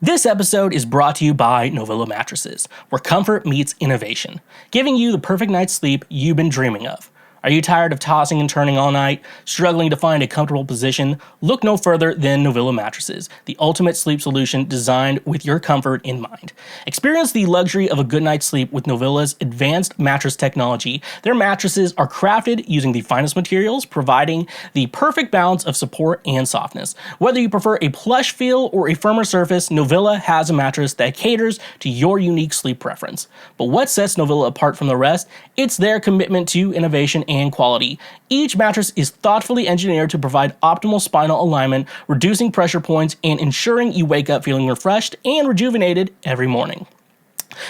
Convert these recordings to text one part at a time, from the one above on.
This episode is brought to you by Novilla Mattresses, where comfort meets innovation, giving you the perfect night's sleep you've been dreaming of. Are you tired of tossing and turning all night, struggling to find a comfortable position? Look no further than Novilla Mattresses, the ultimate sleep solution designed with your comfort in mind. Experience the luxury of a good night's sleep with Novilla's advanced mattress technology. Their mattresses are crafted using the finest materials, providing the perfect balance of support and softness. Whether you prefer a plush feel or a firmer surface, Novilla has a mattress that caters to your unique sleep preference. But what sets Novilla apart from the rest? It's their commitment to innovation and quality. Each mattress is thoughtfully engineered to provide optimal spinal alignment, reducing pressure points and ensuring you wake up feeling refreshed and rejuvenated every morning.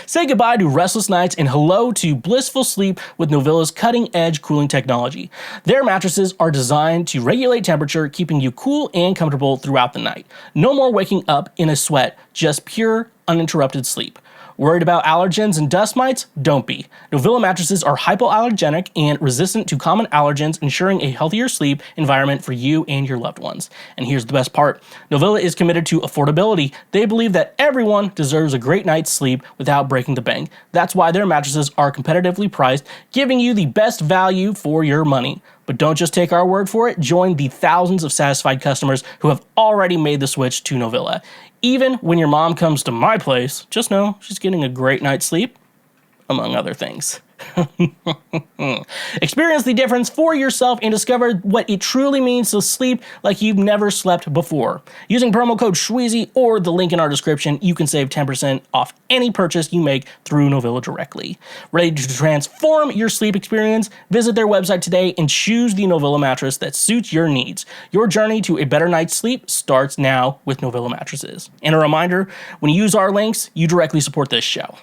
Say goodbye to restless nights and hello to blissful sleep with Novilla's cutting-edge cooling technology. Their mattresses are designed to regulate temperature, keeping you cool and comfortable throughout the night. No more waking up in a sweat, just pure, uninterrupted sleep. Worried about allergens and dust mites? Don't be. Novilla mattresses are hypoallergenic and resistant to common allergens, ensuring a healthier sleep environment for you and your loved ones. And here's the best part. Novilla is committed to affordability. They believe that everyone deserves a great night's sleep without breaking the bank. That's why their mattresses are competitively priced, giving you the best value for your money. But don't just take our word for it. Join the thousands of satisfied customers who have already made the switch to Novilla. Even when your mom comes to my place, just know she's getting a great night's sleep, among other things. Experience the difference for yourself and discover what it truly means to sleep like you've never slept before. Using promo code Schweezy or the link in our description, you can save 10% off any purchase you make through Novilla directly. Ready to transform your sleep experience? Visit their website today and choose the Novilla mattress that suits your needs. Your journey to a better night's sleep starts now with Novilla mattresses. And a reminder, when you use our links, you directly support this show.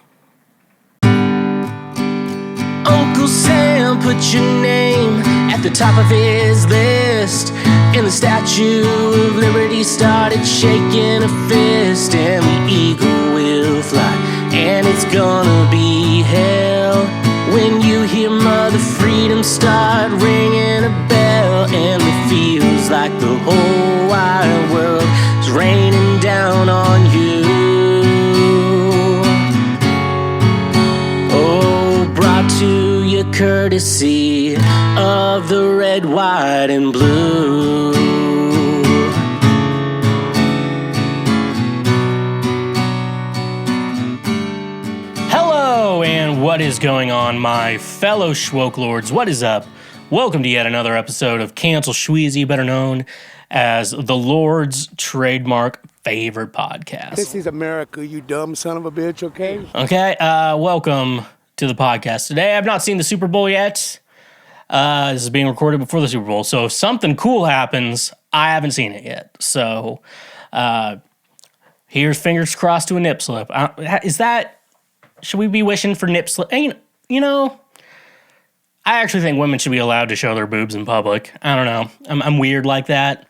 Uncle Sam put your name at the top of his list, and the Statue of Liberty started shaking a fist, and the eagle will fly, and it's gonna be hell when you hear Mother Freedom start ringing a bell, and it feels like the whole wide world is raining down on you. To your courtesy of the red, white, and blue. Hello, and what is going on, my fellow Schwoke Lords? What is up? Welcome to yet another episode of Cancel Schweezy, better known as the Lord's trademark favorite podcast. This is America, you dumb son of a bitch, okay? Okay, welcome to the podcast today. I've not seen the Super Bowl yet. This is being recorded before the Super Bowl, so if something cool happens, I haven't seen it yet. So here's fingers crossed to a nip slip. Should we be wishing for nip slip? You know, I actually think women should be allowed to show their boobs in public. I don't know. I'm weird like that.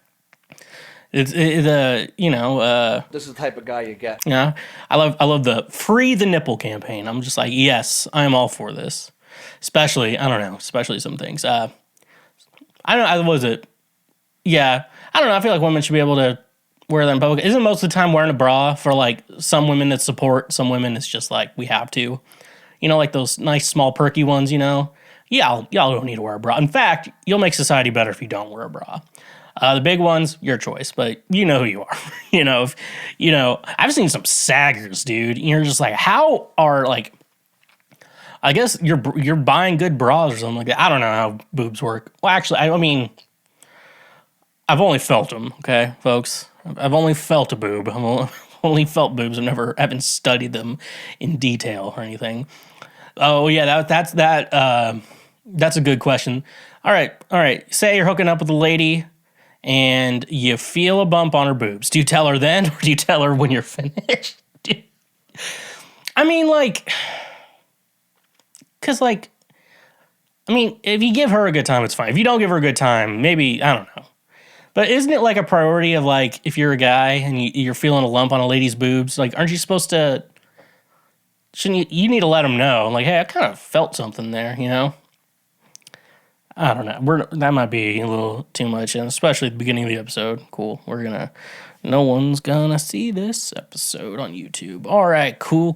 This is the type of guy you get. Yeah, I love the Free the Nipple campaign. I'm just like, yes, I am all for this. Especially some things. I don't know. Yeah, I don't know. I feel like women should be able to wear them in public. Isn't most of the time wearing a bra for like some women that support, some women it's just like we have to. You know, like those nice small perky ones. You know, y'all don't need to wear a bra. In fact, you'll make society better if you don't wear a bra. The big ones, your choice, but you know who you are. I've seen some saggers, dude. You're just like, how are like? I guess you're buying good bras or something like that. I don't know how boobs work. Well, actually, I mean, I've only felt them. Okay, folks, I've only felt a boob. I've only felt boobs. I haven't studied them in detail or anything. Oh yeah, that's a good question. All right. Say you're hooking up with a lady and you feel a bump on her boobs. Do you tell her then, or do you tell her when you're finished? I mean, if you give her a good time, it's fine. If you don't give her a good time, maybe, I don't know. But isn't it like a priority of like, if you're a guy and you're feeling a lump on a lady's boobs, like, aren't you supposed to, you need to let them know, like, hey, I kind of felt something there, you know? I don't know. That might be a little too much, and especially at the beginning of the episode. Cool. We're gonna No one's gonna see this episode on YouTube. All right, cool.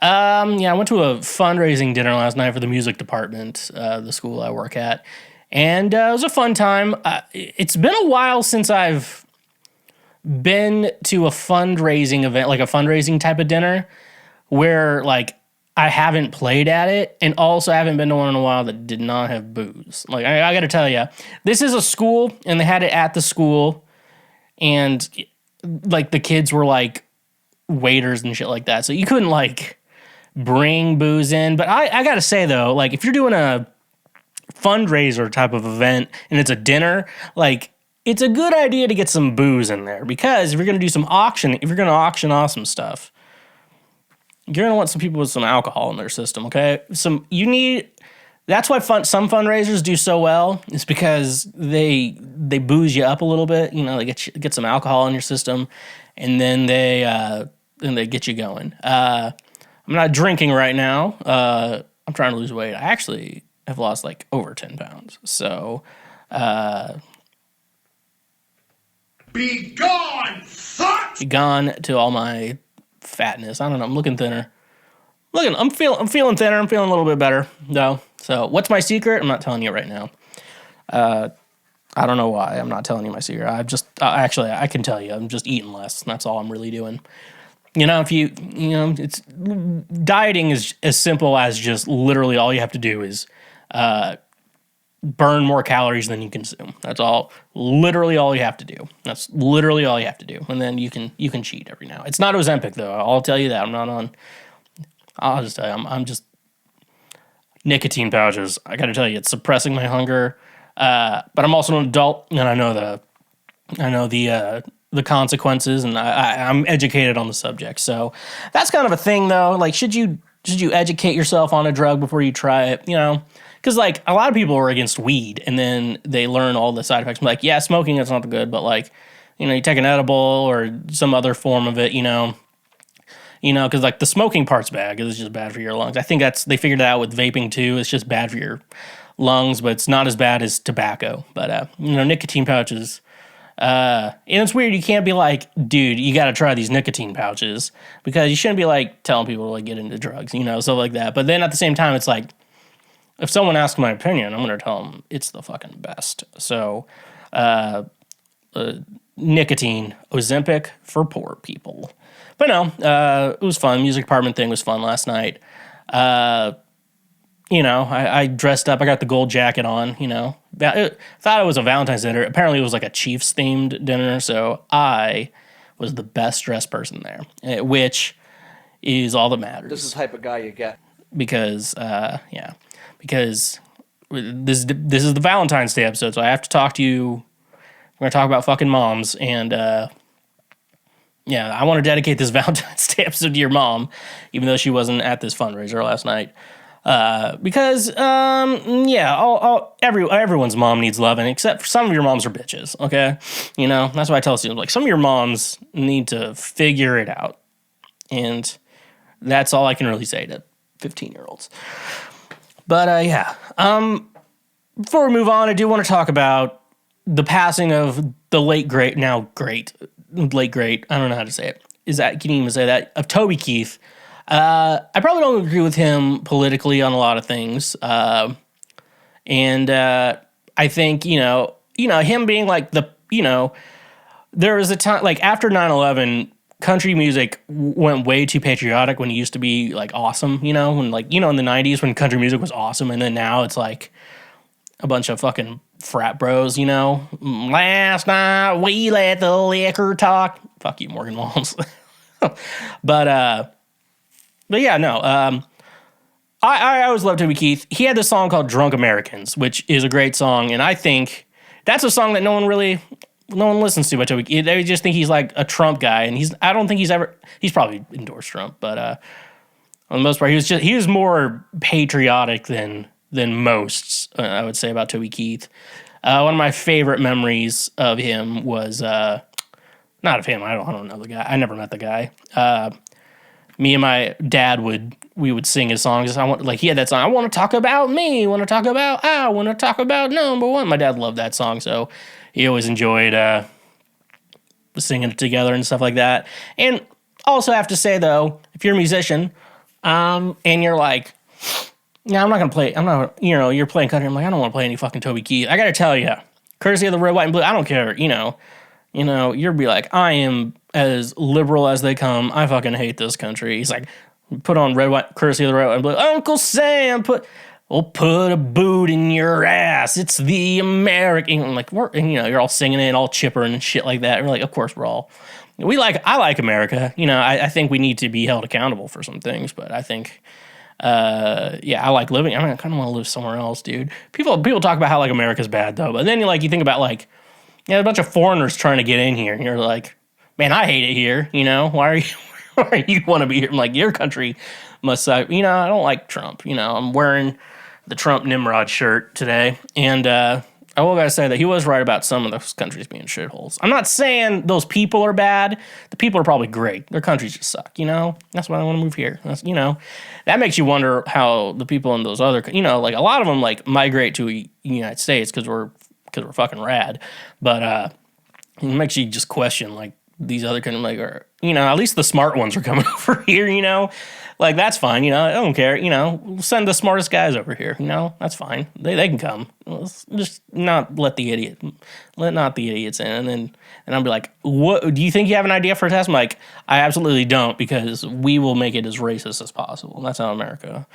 Yeah, I went to a fundraising dinner last night for the music department, the school I work at, and it was a fun time. It's been a while since I've been to a fundraising event, like a fundraising type of dinner, where like I haven't played at it, and also I haven't been to one in a while that did not have booze. Like I got to tell you, this is a school, and they had it at the school. And like the kids were like waiters and shit like that. So you couldn't like bring booze in. But I gotta say though, like if you're doing a fundraiser type of event and it's a dinner, like it's a good idea to get some booze in there, because if you're gonna do some auction, if you're gonna auction off some stuff, you're gonna want some people with some alcohol in their system, okay? That's why some fundraisers do so well. It's because they booze you up a little bit. You know, they get some alcohol in your system, and then they get you going. I'm not drinking right now. I'm trying to lose weight. I actually have lost like over 10 pounds. So, Be gone, fuck! be gone to all my fatness. I don't know. I'm looking thinner. I'm feeling thinner. I'm feeling a little bit better though. So what's my secret? I'm not telling you right now. I don't know why I'm not telling you my secret. Actually, I can tell you. I'm just eating less. That's all I'm really doing. You know, it's dieting is as simple as just literally all you have to do is burn more calories than you consume. That's all. Literally all you have to do. That's literally all you have to do, and then you can cheat every now. It's not Ozempic though. I'll tell you that. I'm not on. I'll just tell you, I'm just nicotine pouches. I got to tell you, it's suppressing my hunger. But I'm also an adult, and I know the consequences, and I'm educated on the subject. So that's kind of a thing, though. Like, should you educate yourself on a drug before you try it? You know, because like a lot of people are against weed, and then they learn all the side effects. Like, yeah, smoking it's not good, but like, you know, you take an edible or some other form of it, you know, because like the smoking part's bad because it's just bad for your lungs. I think they figured it out with vaping too. It's just bad for your lungs, but it's not as bad as tobacco. But nicotine pouches. And it's weird. You can't be like, dude, you got to try these nicotine pouches, because you shouldn't be like telling people to like get into drugs, stuff like that. But then at the same time, it's like, if someone asks my opinion, I'm going to tell them it's the fucking best. So, nicotine, Ozempic for poor people. But no, it was fun. Music department thing was fun last night. I dressed up. I got the gold jacket on, thought it was a Valentine's dinner. Apparently it was like a Chiefs themed dinner. So I was the best dressed person there, which is all that matters. This is the type of guy you get. Because this is the Valentine's Day episode. So I have to talk to you. We're going to talk about fucking moms. And, I want to dedicate this Valentine's Day episode to your mom, even though she wasn't at this fundraiser last night. Because everyone's mom needs loving, except for some of your moms are bitches, okay? That's why I tell students, like, some of your moms need to figure it out. And that's all I can really say to 15-year-olds. But, before we move on, I do want to talk about the passing of the late great, I don't know how to say it. Can you even say that? Of Toby Keith. I probably don't agree with him politically on a lot of things. I think, him being like there was a time, like after 9/11, country music went way too patriotic when it used to be like awesome, when like, in the 90s when country music was awesome. And then now it's like a bunch of fucking frat bros, last night we let the liquor talk. Fuck you, Morgan Walls. But yeah, no. I always loved Toby Keith. He had this song called Drunk Americans, which is a great song, and I think that's a song that no one listens to by Toby Keith. They just think he's like a Trump guy, and I don't think he's probably endorsed Trump, but on the most part, he was more patriotic than most, I would say, about Toby Keith. One of my favorite memories of him was not of him. I don't know the guy. I never met the guy. Me and my dad we would sing his songs. He had that song. I want to talk about me. I want to talk about number one. My dad loved that song, so he always enjoyed singing it together and stuff like that. And also have to say, though, if you're a musician and you're like, yeah, I'm not going to play, you're playing country. I'm like, I don't want to play any fucking Toby Keith. I got to tell you, courtesy of the red, white, and blue, I don't care, you'll be like, I am as liberal as they come. I fucking hate this country. He's like, put on red, white, courtesy of the red, white, and blue. Uncle Sam, put a boot in your ass. It's the American. I'm like, you're all singing it, all chipper and shit like that. And we're like, of course I like America. I think we need to be held accountable for some things, but I think, I like living. I kind of want to live somewhere else, dude. People talk about how like America's bad though, but then you think about like, a bunch of foreigners trying to get in here, and you're like, man, I hate it here. Why you want to be here? I'm like, your country must suck. I don't like Trump. I'm wearing the Trump Nimrod shirt today, and I will gotta say that he was right about some of those countries being shitholes. I'm not saying those people are bad. The people are probably great. Their countries just suck. That's why I want to move here. That's, that makes you wonder how the people in those other, like a lot of them like migrate to the United States because we're fucking rad, but it makes you just question like these other countries, like, or at least the smart ones are coming over here. Like that's fine. I don't care. We'll send the smartest guys over here. That's fine. They can come. Let's just not let the idiots in, and I'll be like, what do you think you have an idea for a test? I'm like, I absolutely don't, because we will make it as racist as possible. And that's how America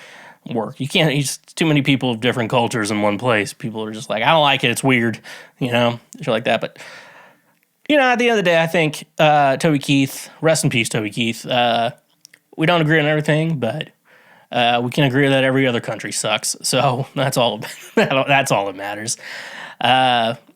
work. You can't. It's too many people of different cultures in one place. People are just like, I don't like it. It's weird. Shit like that. But at the end of the day, I think Toby Keith, rest in peace, Toby Keith. We don't agree on everything, but we can agree that every other country sucks. So that's all. That's all that matters.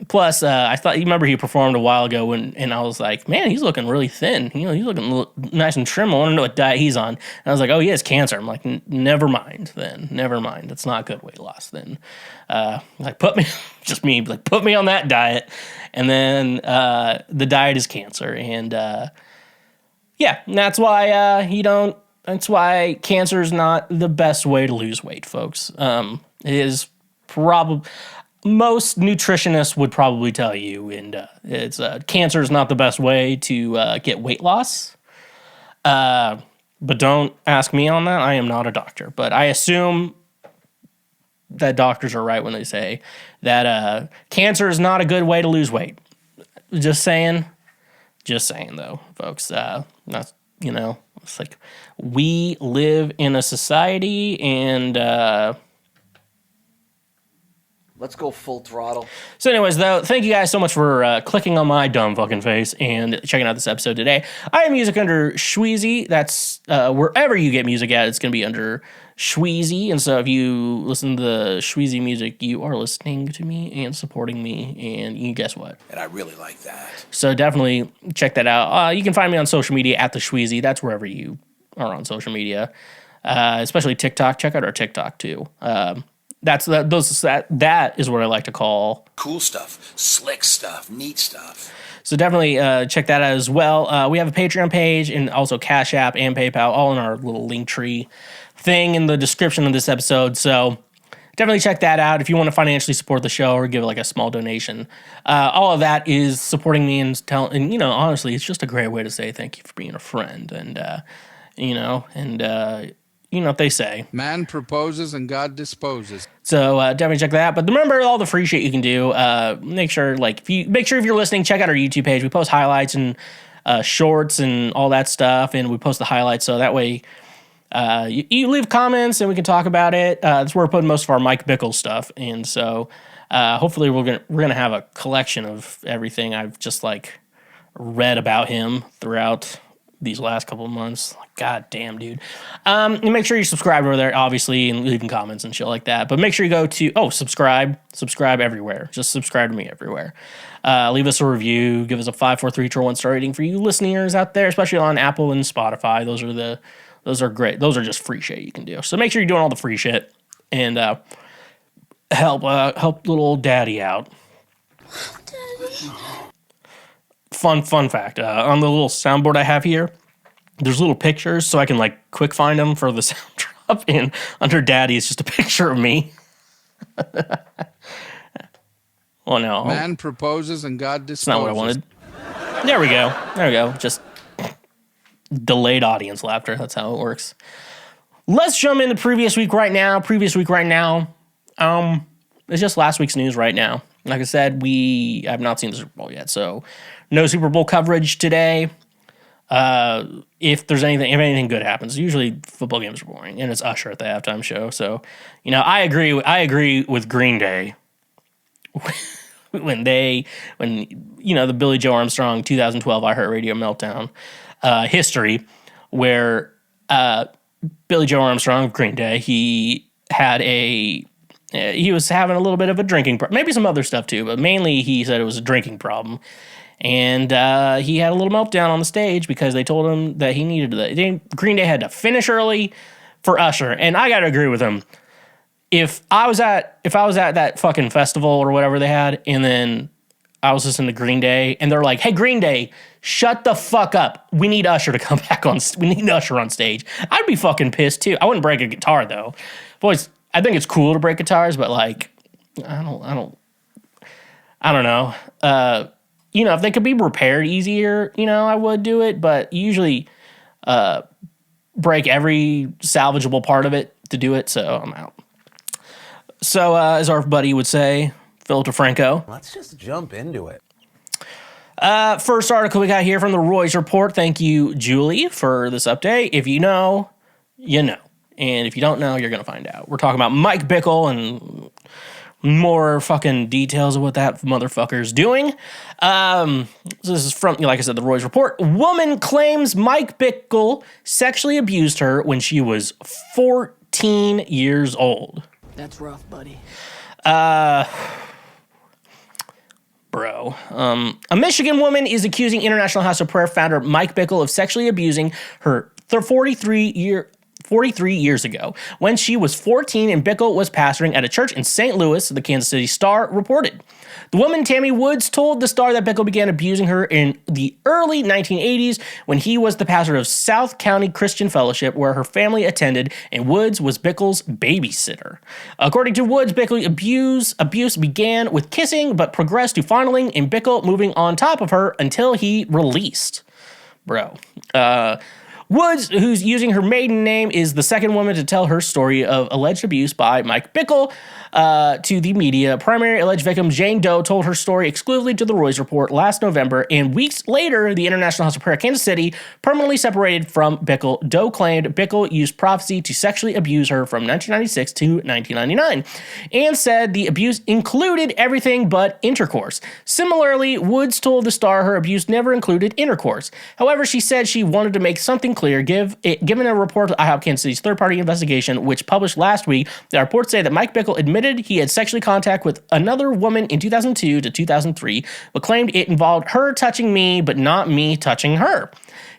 Plus, I thought you remember he performed a while ago and I was like, man, he's looking really thin. He's looking nice and trim. I want to know what diet he's on. And I was like, oh, he has cancer. I'm like, never mind. Then never mind. That's not good weight loss. Then, like put me on that diet, and then the diet is cancer, and that's why you don't. That's why cancer is not the best way to lose weight, folks. It is probably. Most nutritionists would probably tell you, and it's cancer is not the best way to get weight loss. But don't ask me on that. I am not a doctor, but I assume that doctors are right when they say that cancer is not a good way to lose weight. Just saying, though, folks. That's it's like we live in a society, and. Let's go full throttle. So anyways, though, thank you guys so much for clicking on my dumb fucking face and checking out this episode today. I have music under Schweezy. That's wherever you get music at, it's going to be under Schweezy. And so if you listen to the Schweezy music, you are listening to me and supporting me. And you guess what? And I really like that. So definitely check that out. You can find me on social media at TheSchweezy. That's wherever you are on social media, especially TikTok. Check out our TikTok, too. That is what I like to call cool stuff, slick stuff, neat stuff. So definitely check that out as well. We have a Patreon page and also Cash App and PayPal, all in our little link tree thing in the description of this episode. So definitely check that out if you want to financially support the show or give like a small donation. All of that is supporting me and honestly, it's just a great way to say thank you for being a friend, and you know what they say. Man proposes and God disposes. So definitely check that out. But remember all the free shit you can do. Make sure if you're listening, check out our YouTube page. We post highlights and shorts and all that stuff, and we post the highlights so that way you leave comments and we can talk about it. That's where we're putting most of our Mike Bickle stuff, and so hopefully we're gonna have a collection of everything I've just like read about him throughout these last couple of months. God damn, dude. And make sure you subscribe over there, obviously, and leaving comments and shit like that. But make sure you go to, subscribe everywhere. Just subscribe to me everywhere. Leave us a review. Give us a 5, 4, 3, 2, 1 star rating for you listeners out there, especially on Apple and Spotify. Those are great. Those are just free shit you can do. So make sure you're doing all the free shit and help little old daddy out. Daddy. Fun fact, on the little soundboard I have here, there's little pictures so I can like quick find them for the sound drop, and under daddy it's just a picture of me. Well, no. Man proposes and God disposes. That's not what I wanted. There we go. Just delayed audience laughter. That's how it works. Let's jump into previous week right now. It's just last week's news right now. Like I said, we have not seen the Super Bowl yet, so no Super Bowl coverage today. If anything good happens, usually football games are boring, and it's Usher at the halftime show. So, I agree with Green Day when the Billy Joe Armstrong 2012 iHeartRadio meltdown history, where Billy Joe Armstrong of Green Day, he was having a little bit of a drinking problem, maybe some other stuff too, but mainly he said it was a drinking problem. And he had a little meltdown on the stage because they told him that he needed Green Day had to finish early for Usher. And I got to agree with him. If I was at that fucking festival or whatever they had, and then I was listening to Green Day, and they're like, "Hey, Green Day, shut the fuck up. We need Usher to come back on. We need Usher on stage." I'd be fucking pissed too. I wouldn't break a guitar though. Boys, I think it's cool to break guitars, but like, I don't know. If they could be repaired easier, I would do it. But you usually break every salvageable part of it to do it, so I'm out. So, as our buddy would say, Phil DeFranco. Let's just jump into it. First article we got here from the Roy's Report. Thank you, Julie, for this update. If you know, you know. And if you don't know, you're going to find out. We're talking about Mike Bickle and more fucking details of what that motherfucker's doing. So this is from, like I said, the Roy's Report. Woman claims Mike Bickle sexually abused her when she was 14 years old. That's rough, buddy. Bro. A Michigan woman is accusing International House of Prayer founder Mike Bickle of sexually abusing her 43 years ago, when she was 14 and Bickle was pastoring at a church in St. Louis, the Kansas City Star reported. The woman, Tammy Woods, told the Star that Bickle began abusing her in the early 1980s when he was the pastor of South County Christian Fellowship, where her family attended, and Woods was Bickle's babysitter. According to Woods, Bickle abuse began with kissing, but progressed to fondling and Bickle moving on top of her until he released. Bro. Woods, who's using her maiden name, is the second woman to tell her story of alleged abuse by Mike Bickle to the media. Primary alleged victim Jane Doe told her story exclusively to the Roy's Report last November, and weeks later, the International House of Prayer Kansas City permanently separated from Bickle. Doe claimed Bickle used prophecy to sexually abuse her from 1996 to 1999, and said the abuse included everything but intercourse. Similarly, Woods told the Star her abuse never included intercourse. However, she said she wanted to make something clear, given a report to IHOP Kansas City's third-party investigation, which published last week. The reports say that Mike Bickle admitted he had sexually contact with another woman in 2002 to 2003, but claimed it involved her touching me, but not me touching her.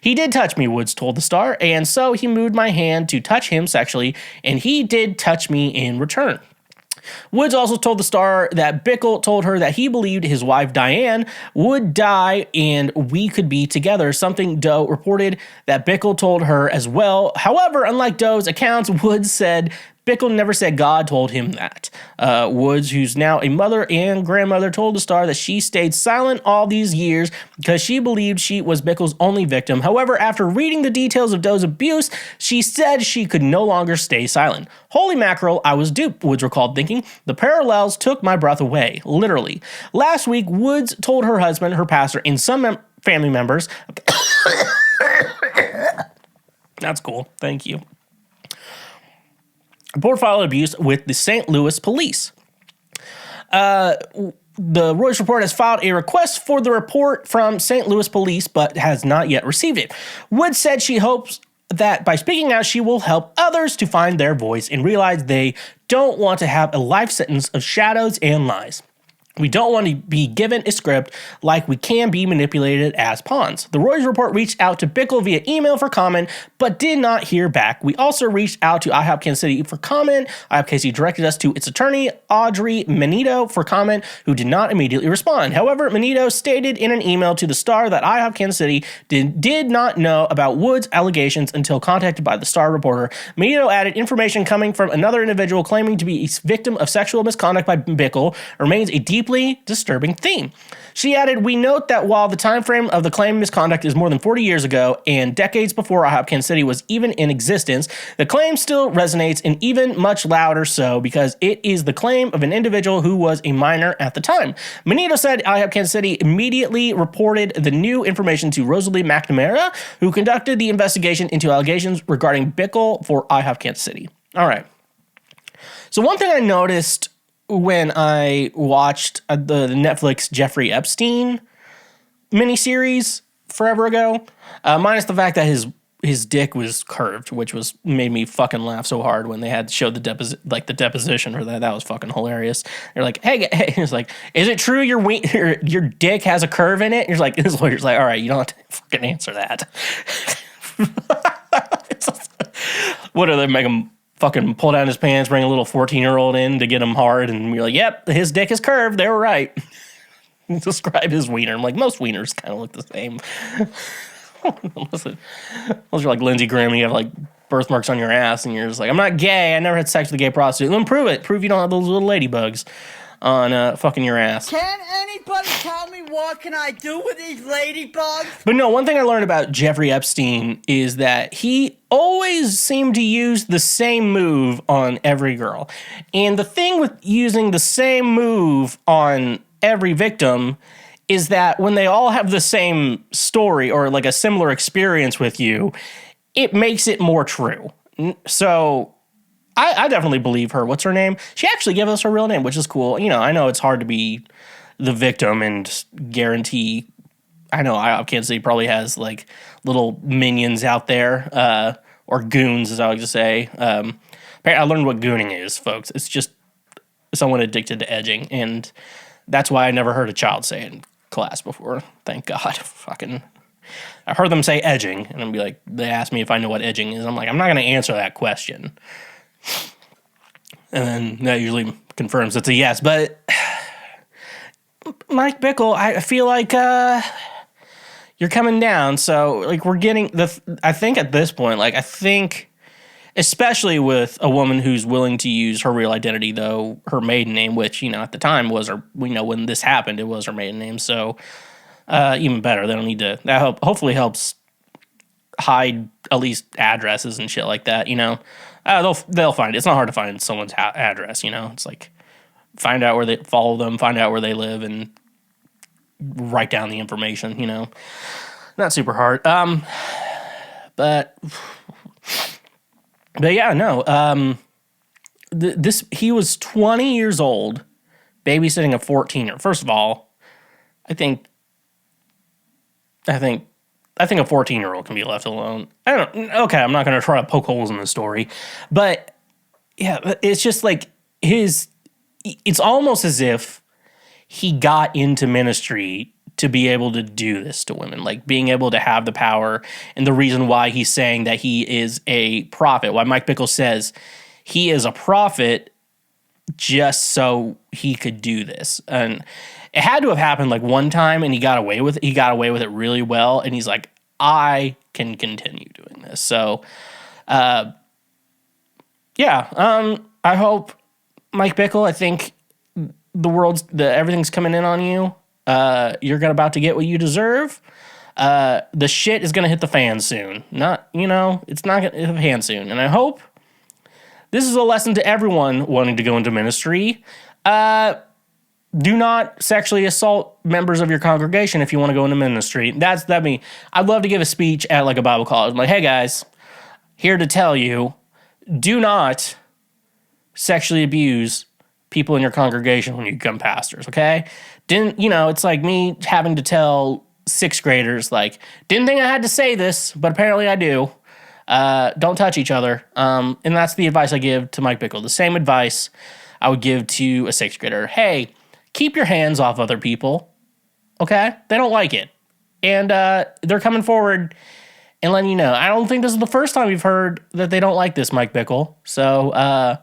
He did touch me, Woods told the Star, and so he moved my hand to touch him sexually, and he did touch me in return. Woods also told the Star that Bickle told her that he believed his wife Diane would die and we could be together, something Doe reported that Bickle told her as well. However, unlike Doe's accounts, Woods said Bickle never said God told him that. Woods, who's now a mother and grandmother, told the Star that she stayed silent all these years because she believed she was Bickle's only victim. However, after reading the details of Doe's abuse, she said she could no longer stay silent. Holy mackerel, I was duped, Woods recalled, thinking. The parallels took my breath away, literally. Last week, Woods told her husband, her pastor, and some family members... That's cool. Thank you. Report filed abuse with the St. Louis police. The Roy's Report has filed a request for the report from St. Louis police, but has not yet received it. Woods said she hopes that by speaking out, she will help others to find their voice and realize they don't want to have a life sentence of shadows and lies. We don't want to be given a script like we can be manipulated as pawns. The Roy's Report reached out to Bickle via email for comment, but did not hear back. We also reached out to IHOP Kansas City for comment. IHOP Kansas City directed us to its attorney, Audrey Menito, for comment, who did not immediately respond. However, Menito stated in an email to the Star that IHOP Kansas City did not know about Woods' allegations until contacted by the Star reporter. Menito added information coming from another individual claiming to be a victim of sexual misconduct by Bickle remains a deeply deeply disturbing theme. She added, "We note that while the time frame of the claimed misconduct is more than 40 years ago and decades before IHOP Kansas City was even in existence, the claim still resonates, and even much louder so because it is the claim of an individual who was a minor at the time." Menino said IHOP Kansas City immediately reported the new information to Rosalie McNamara, who conducted the investigation into allegations regarding Bickle for IHOP Kansas City. All right. So one thing I noticed when I watched the Netflix Jeffrey Epstein miniseries forever ago, minus the fact that his dick was curved, which made me fucking laugh so hard when they had showed the deposition for that. That was fucking hilarious. They're like, hey, it's like, is it true your dick has a curve in it? You're like, his lawyer's like, all right, you don't have to fucking answer that. What do they make him fucking pull down his pants, bring a little 14-year-old in to get him hard, and we're like, yep, his dick is curved. They were right. Describe his wiener. I'm like, most wieners kind of look the same. Unless you're like Lindsey Graham and you have like birthmarks on your ass and you're just like, I'm not gay. I never had sex with a gay prostitute. Then prove it. Prove you don't have those little ladybugs on fucking your ass. Can anybody tell me what can I do with these ladybugs? But no, one thing I learned about Jeffrey Epstein is that he always seemed to use the same move on every girl. And the thing with using the same move on every victim is that when they all have the same story or like a similar experience with you, it makes it more true. So I definitely believe her. What's her name? She actually gave us her real name, which is cool. You know, I know it's hard to be the victim and guarantee. I know IHOP Kansas City probably has like little minions out there, or goons, as I like to say. I learned what gooning is, folks. It's just someone addicted to edging, and that's why I never heard a child say it in class before. Thank God. Fucking, I heard them say edging, and I'd be like, they asked me if I know what edging is. I'm like, I'm not going to answer that question. And then that usually confirms it's a yes. But Mike Bickle, I feel like you're coming down. So like we're getting I think at this point, especially with a woman who's willing to use her real identity, though her maiden name, which, you know, at the time was her, we know when this happened, it was her maiden name. So even better. They don't need to, that hopefully helps hide at least addresses and shit like that, you know. They'll find it. It's not hard to find someone's address, you know. It's like find out where they follow them, find out where they live, and write down the information, you know. Not super hard. But yeah, no. He was 20 years old, babysitting a 14-year. First of all, I think a 14-year-old can be left alone. Okay, I'm not going to try to poke holes in the story. But, yeah, it's just like it's almost as if he got into ministry to be able to do this to women. Like, being able to have the power, and the reason why he's saying that he is a prophet, why Mike Bickle says he is a prophet just so he could do this. And it had to have happened like one time, and he got away with it. He got away with it really well, and he's like, I can continue doing this. So, I hope, Mike Bickle, I think everything's coming in on you. You're about to get what you deserve. The shit is gonna hit the fan soon. It's not gonna hit the fan soon. And I hope this is a lesson to everyone wanting to go into ministry. Do not sexually assault members of your congregation if you want to go into ministry. I'd love to give a speech at like a Bible college. I'm like, hey guys, here to tell you, do not sexually abuse people in your congregation when you become pastors, okay? It's like me having to tell sixth graders, like, didn't think I had to say this, but apparently I do. Don't touch each other. And that's the advice I give to Mike Bickle. The same advice I would give to a sixth grader. Hey, keep your hands off other people, okay? They don't like it. And they're coming forward and letting you know. I don't think this is the first time you've heard that they don't like this, Mike Bickle. So,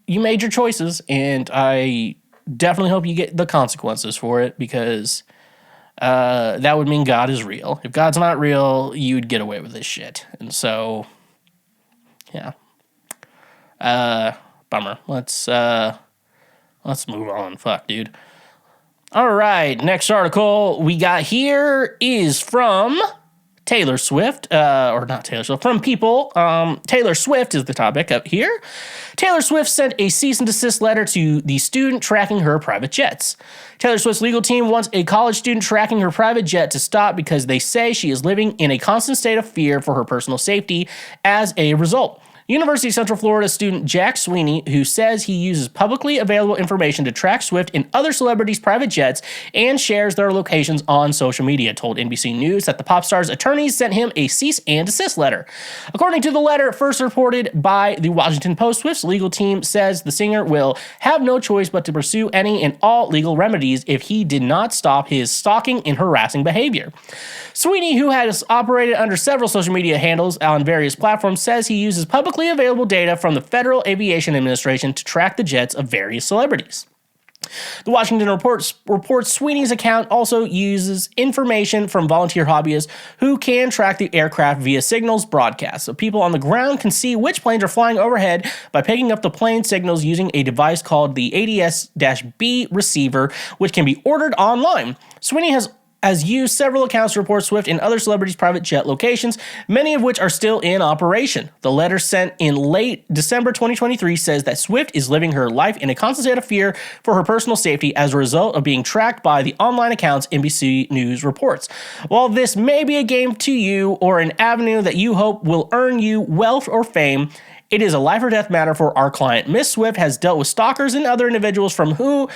you made your choices, and I definitely hope you get the consequences for it, because that would mean God is real. If God's not real, you'd get away with this shit. And so, yeah. Bummer. Let's move on. Fuck, dude. All right, next article we got here is from Taylor Swift, or not Taylor Swift, from People. Taylor Swift is the topic up here. Taylor Swift sent a cease and desist letter to the student tracking her private jets. Taylor Swift's legal team wants a college student tracking her private jet to stop because they say she is living in a constant state of fear for her personal safety as a result. University of Central Florida student Jack Sweeney, who says he uses publicly available information to track Swift and other celebrities' private jets and shares their locations on social media, told NBC News that the pop star's attorneys sent him a cease and desist letter. According to the letter, first reported by the Washington Post, Swift's legal team says the singer will have no choice but to pursue any and all legal remedies if he did not stop his stalking and harassing behavior. Sweeney, who has operated under several social media handles on various platforms, says he uses publicly available data from the Federal Aviation Administration to track the jets of various celebrities. The Washington reports Sweeney's account also uses information from volunteer hobbyists who can track the aircraft via signals broadcast, so people on the ground can see which planes are flying overhead by picking up the plane signals using a device called the ADS-B receiver, which can be ordered online. Sweeney has used several accounts to report Swift and other celebrities' private jet locations, many of which are still in operation. The letter sent in late December 2023 says that Swift is living her life in a constant state of fear for her personal safety as a result of being tracked by the online accounts, NBC News reports. While this may be a game to you or an avenue that you hope will earn you wealth or fame, it is a life or death matter for our client. Miss Swift has dealt with stalkers and other individuals from who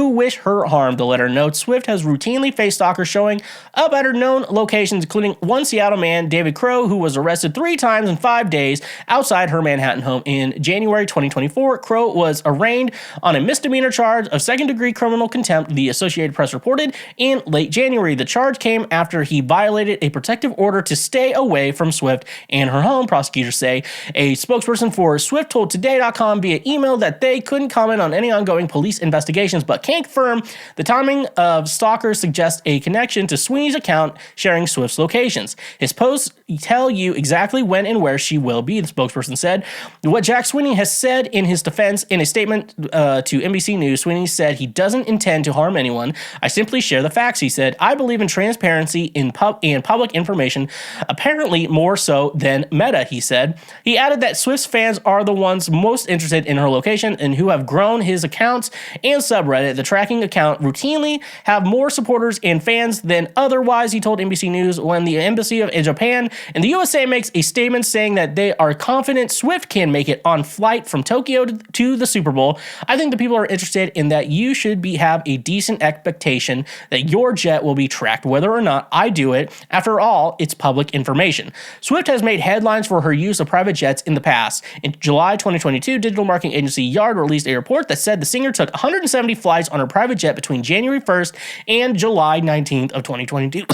wish her harm. The letter notes Swift has routinely faced stalkers showing up at her known locations, including one Seattle man, David Crow, who was arrested 3 times in 5 days outside her Manhattan home in January 2024. Crow was arraigned on a misdemeanor charge of second-degree criminal contempt, the Associated Press reported, in late January. The charge came after he violated a protective order to stay away from Swift and her home, prosecutors say. A spokesperson for Swift told Today.com via email that they couldn't comment on any ongoing police investigations, but can confirm the timing of stalkers suggests a connection to Sweeney's account sharing Swift's locations. His posts tell you exactly when and where she will be, the spokesperson said. What Jack Sweeney has said in his defense in a statement to NBC News, Sweeney said he doesn't intend to harm anyone. I simply share the facts, he said. I believe in transparency in public information, apparently more so than Meta, he said. He added that Swift's fans are the ones most interested in her location and who have grown his accounts and subreddit. The tracking account routinely have more supporters and fans than otherwise, he told NBC News. When the embassy of Japan and the USA makes a statement saying that they are confident Swift can make it on flight from Tokyo to the Super Bowl, I think the people are interested in that you should have a decent expectation that your jet will be tracked, whether or not I do it. After all, it's public information. Swift has made headlines for her use of private jets in the past. In July 2022, digital marketing agency Yard released a report that said the singer took 170 flights on her private jet between January 1st and July 19th of 2022.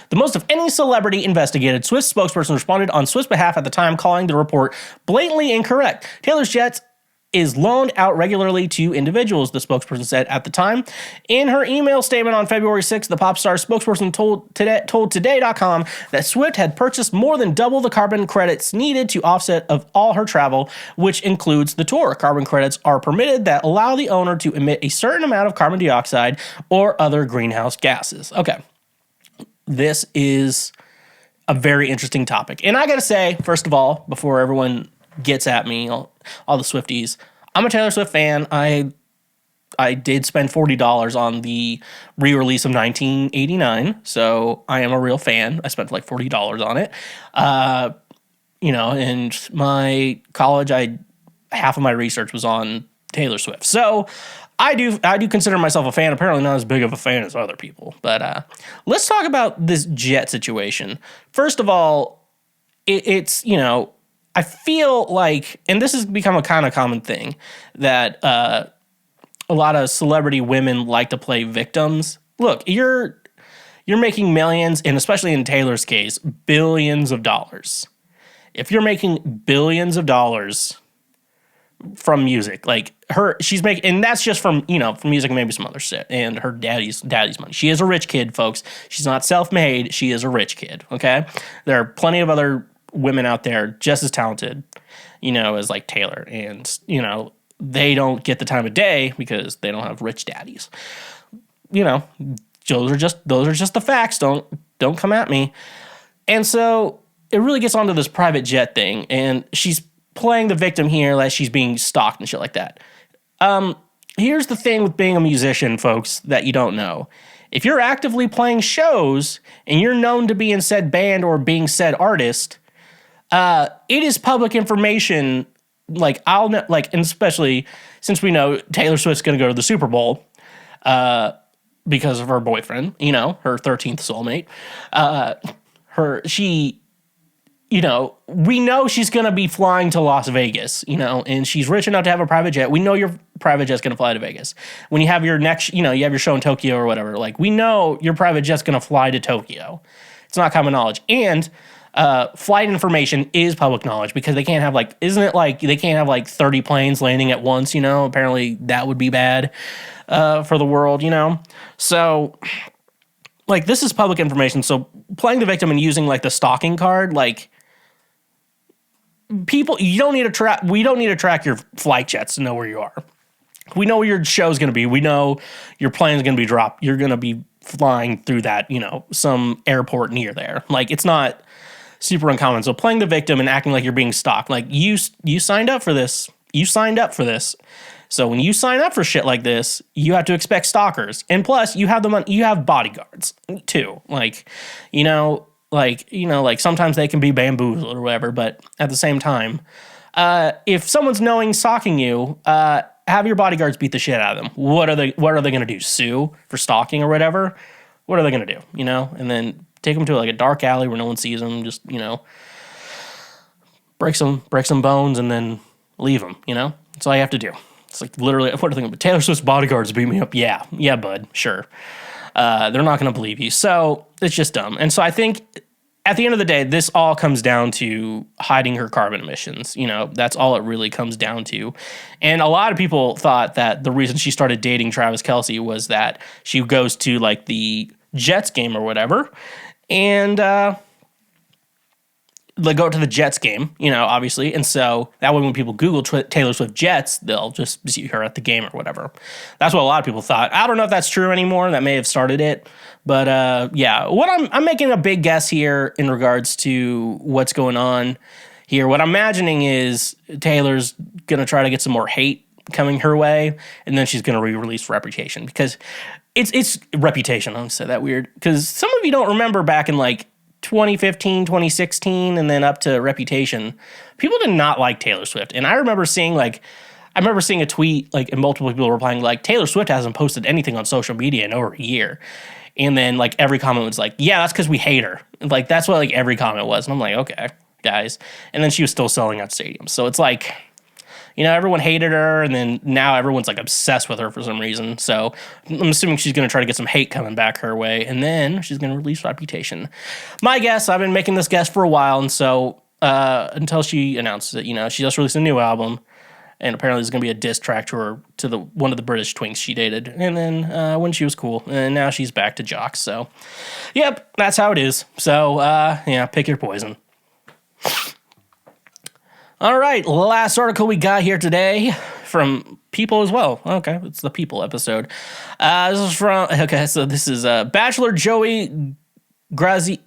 The most of any celebrity investigated. Swift's spokesperson responded on Swift's behalf at the time, calling the report blatantly incorrect. Taylor's jets is loaned out regularly to individuals, the spokesperson said at the time. In her email statement on February 6th, the pop star spokesperson told Today.com that Swift had purchased more than double the carbon credits needed to offset of all her travel, which includes the tour. Carbon credits are permitted that allow the owner to emit a certain amount of carbon dioxide or other greenhouse gases. Okay. This is a very interesting topic. And I gotta say, first of all, before everyone gets at me, all the Swifties, I'm a Taylor Swift fan. I did spend $40 on the re-release of 1989, so I am a real fan. I spent like $40 on it. In my college, half of my research was on Taylor Swift. So I do consider myself a fan. Apparently not as big of a fan as other people. But let's talk about this jet situation. First of all, it's I feel like, and this has become a kind of common thing, that a lot of celebrity women like to play victims. Look, you're making millions, and especially in Taylor's case, billions of dollars. If you're making billions of dollars from music, like she's making, and that's just from music and maybe some other shit, and her daddy's money. She is a rich kid, folks. She's not self-made. She is a rich kid. Okay, there are plenty of other women out there just as talented, as like Taylor. And, they don't get the time of day because they don't have rich daddies. Those are just the facts. Don't come at me. And so it really gets onto this private jet thing, and she's playing the victim here, like she's being stalked and shit like that. Here's the thing with being a musician, folks, that you don't know. If you're actively playing shows and you're known to be in said band or being said artist, it is public information. Like, I'll know, like, and especially since we know Taylor Swift's going to go to the Super Bowl because of her boyfriend, her 13th soulmate. We know she's going to be flying to Las Vegas, and she's rich enough to have a private jet. We know your private jet's going to fly to Vegas. When you have your next, you have your show in Tokyo or whatever, like, we know your private jet's going to fly to Tokyo. It's not common knowledge. And flight information is public knowledge because they can't have they can't have 30 planes landing at once, apparently that would be bad for the world, So, this is public information. So playing the victim and using the stalking card, people, we don't need to track your flight jets to know where you are. We know where your show's going to be. We know your plane's going to be dropped. You're going to be flying through that, some airport near there. It's not super uncommon. So playing the victim and acting like you're being stalked, you signed up for this. You signed up for this. So when you sign up for shit like this, you have to expect stalkers. And plus, you have the money, you have bodyguards too. Sometimes they can be bamboozled or whatever, but at the same time, if someone's knowing stalking you, have your bodyguards beat the shit out of them. What are they going to do? Sue for stalking or whatever? What are they going to do? And then take them to a dark alley where no one sees them. Just, break some bones and then leave them, That's all you have to do. It's literally, what are they going to do? Taylor Swift's bodyguards beat me up. Yeah, bud, sure. They're not going to believe you. So it's just dumb. And so I think at the end of the day, this all comes down to hiding her carbon emissions. That's all it really comes down to. And a lot of people thought that the reason she started dating Travis Kelce was that she goes to the Jets game or whatever. And they go to the Jets game, obviously. And so that way when people Google Taylor Swift Jets, they'll just see her at the game or whatever. That's what a lot of people thought. I don't know if that's true anymore. That may have started it. But what I'm making a big guess here in regards to what's going on here. What I'm imagining is Taylor's going to try to get some more hate coming her way. And then she's going to re-release Reputation because it's Reputation. I'm going to say that weird. Because some of you don't remember back in 2015, 2016, and then up to Reputation, people did not like Taylor Swift. And I remember seeing a tweet, and multiple people replying, Taylor Swift hasn't posted anything on social media in over a year. And then, every comment was yeah, that's because we hate her. That's what, every comment was. And I'm like, okay, guys. And then she was still selling out stadiums. So it's everyone hated her, and then now everyone's, obsessed with her for some reason. So I'm assuming she's going to try to get some hate coming back her way, and then she's going to release Reputation. My guess, I've been making this guess for a while, and so until she announces it, she just released a new album, and apparently there's going to be a diss track to one of the British twinks she dated, and then when she was cool, and now she's back to jocks. So, yep, that's how it is. So, pick your poison. All right, last article we got here today from People as well. Okay, it's the People episode. This is Bachelor Joey Graziadei.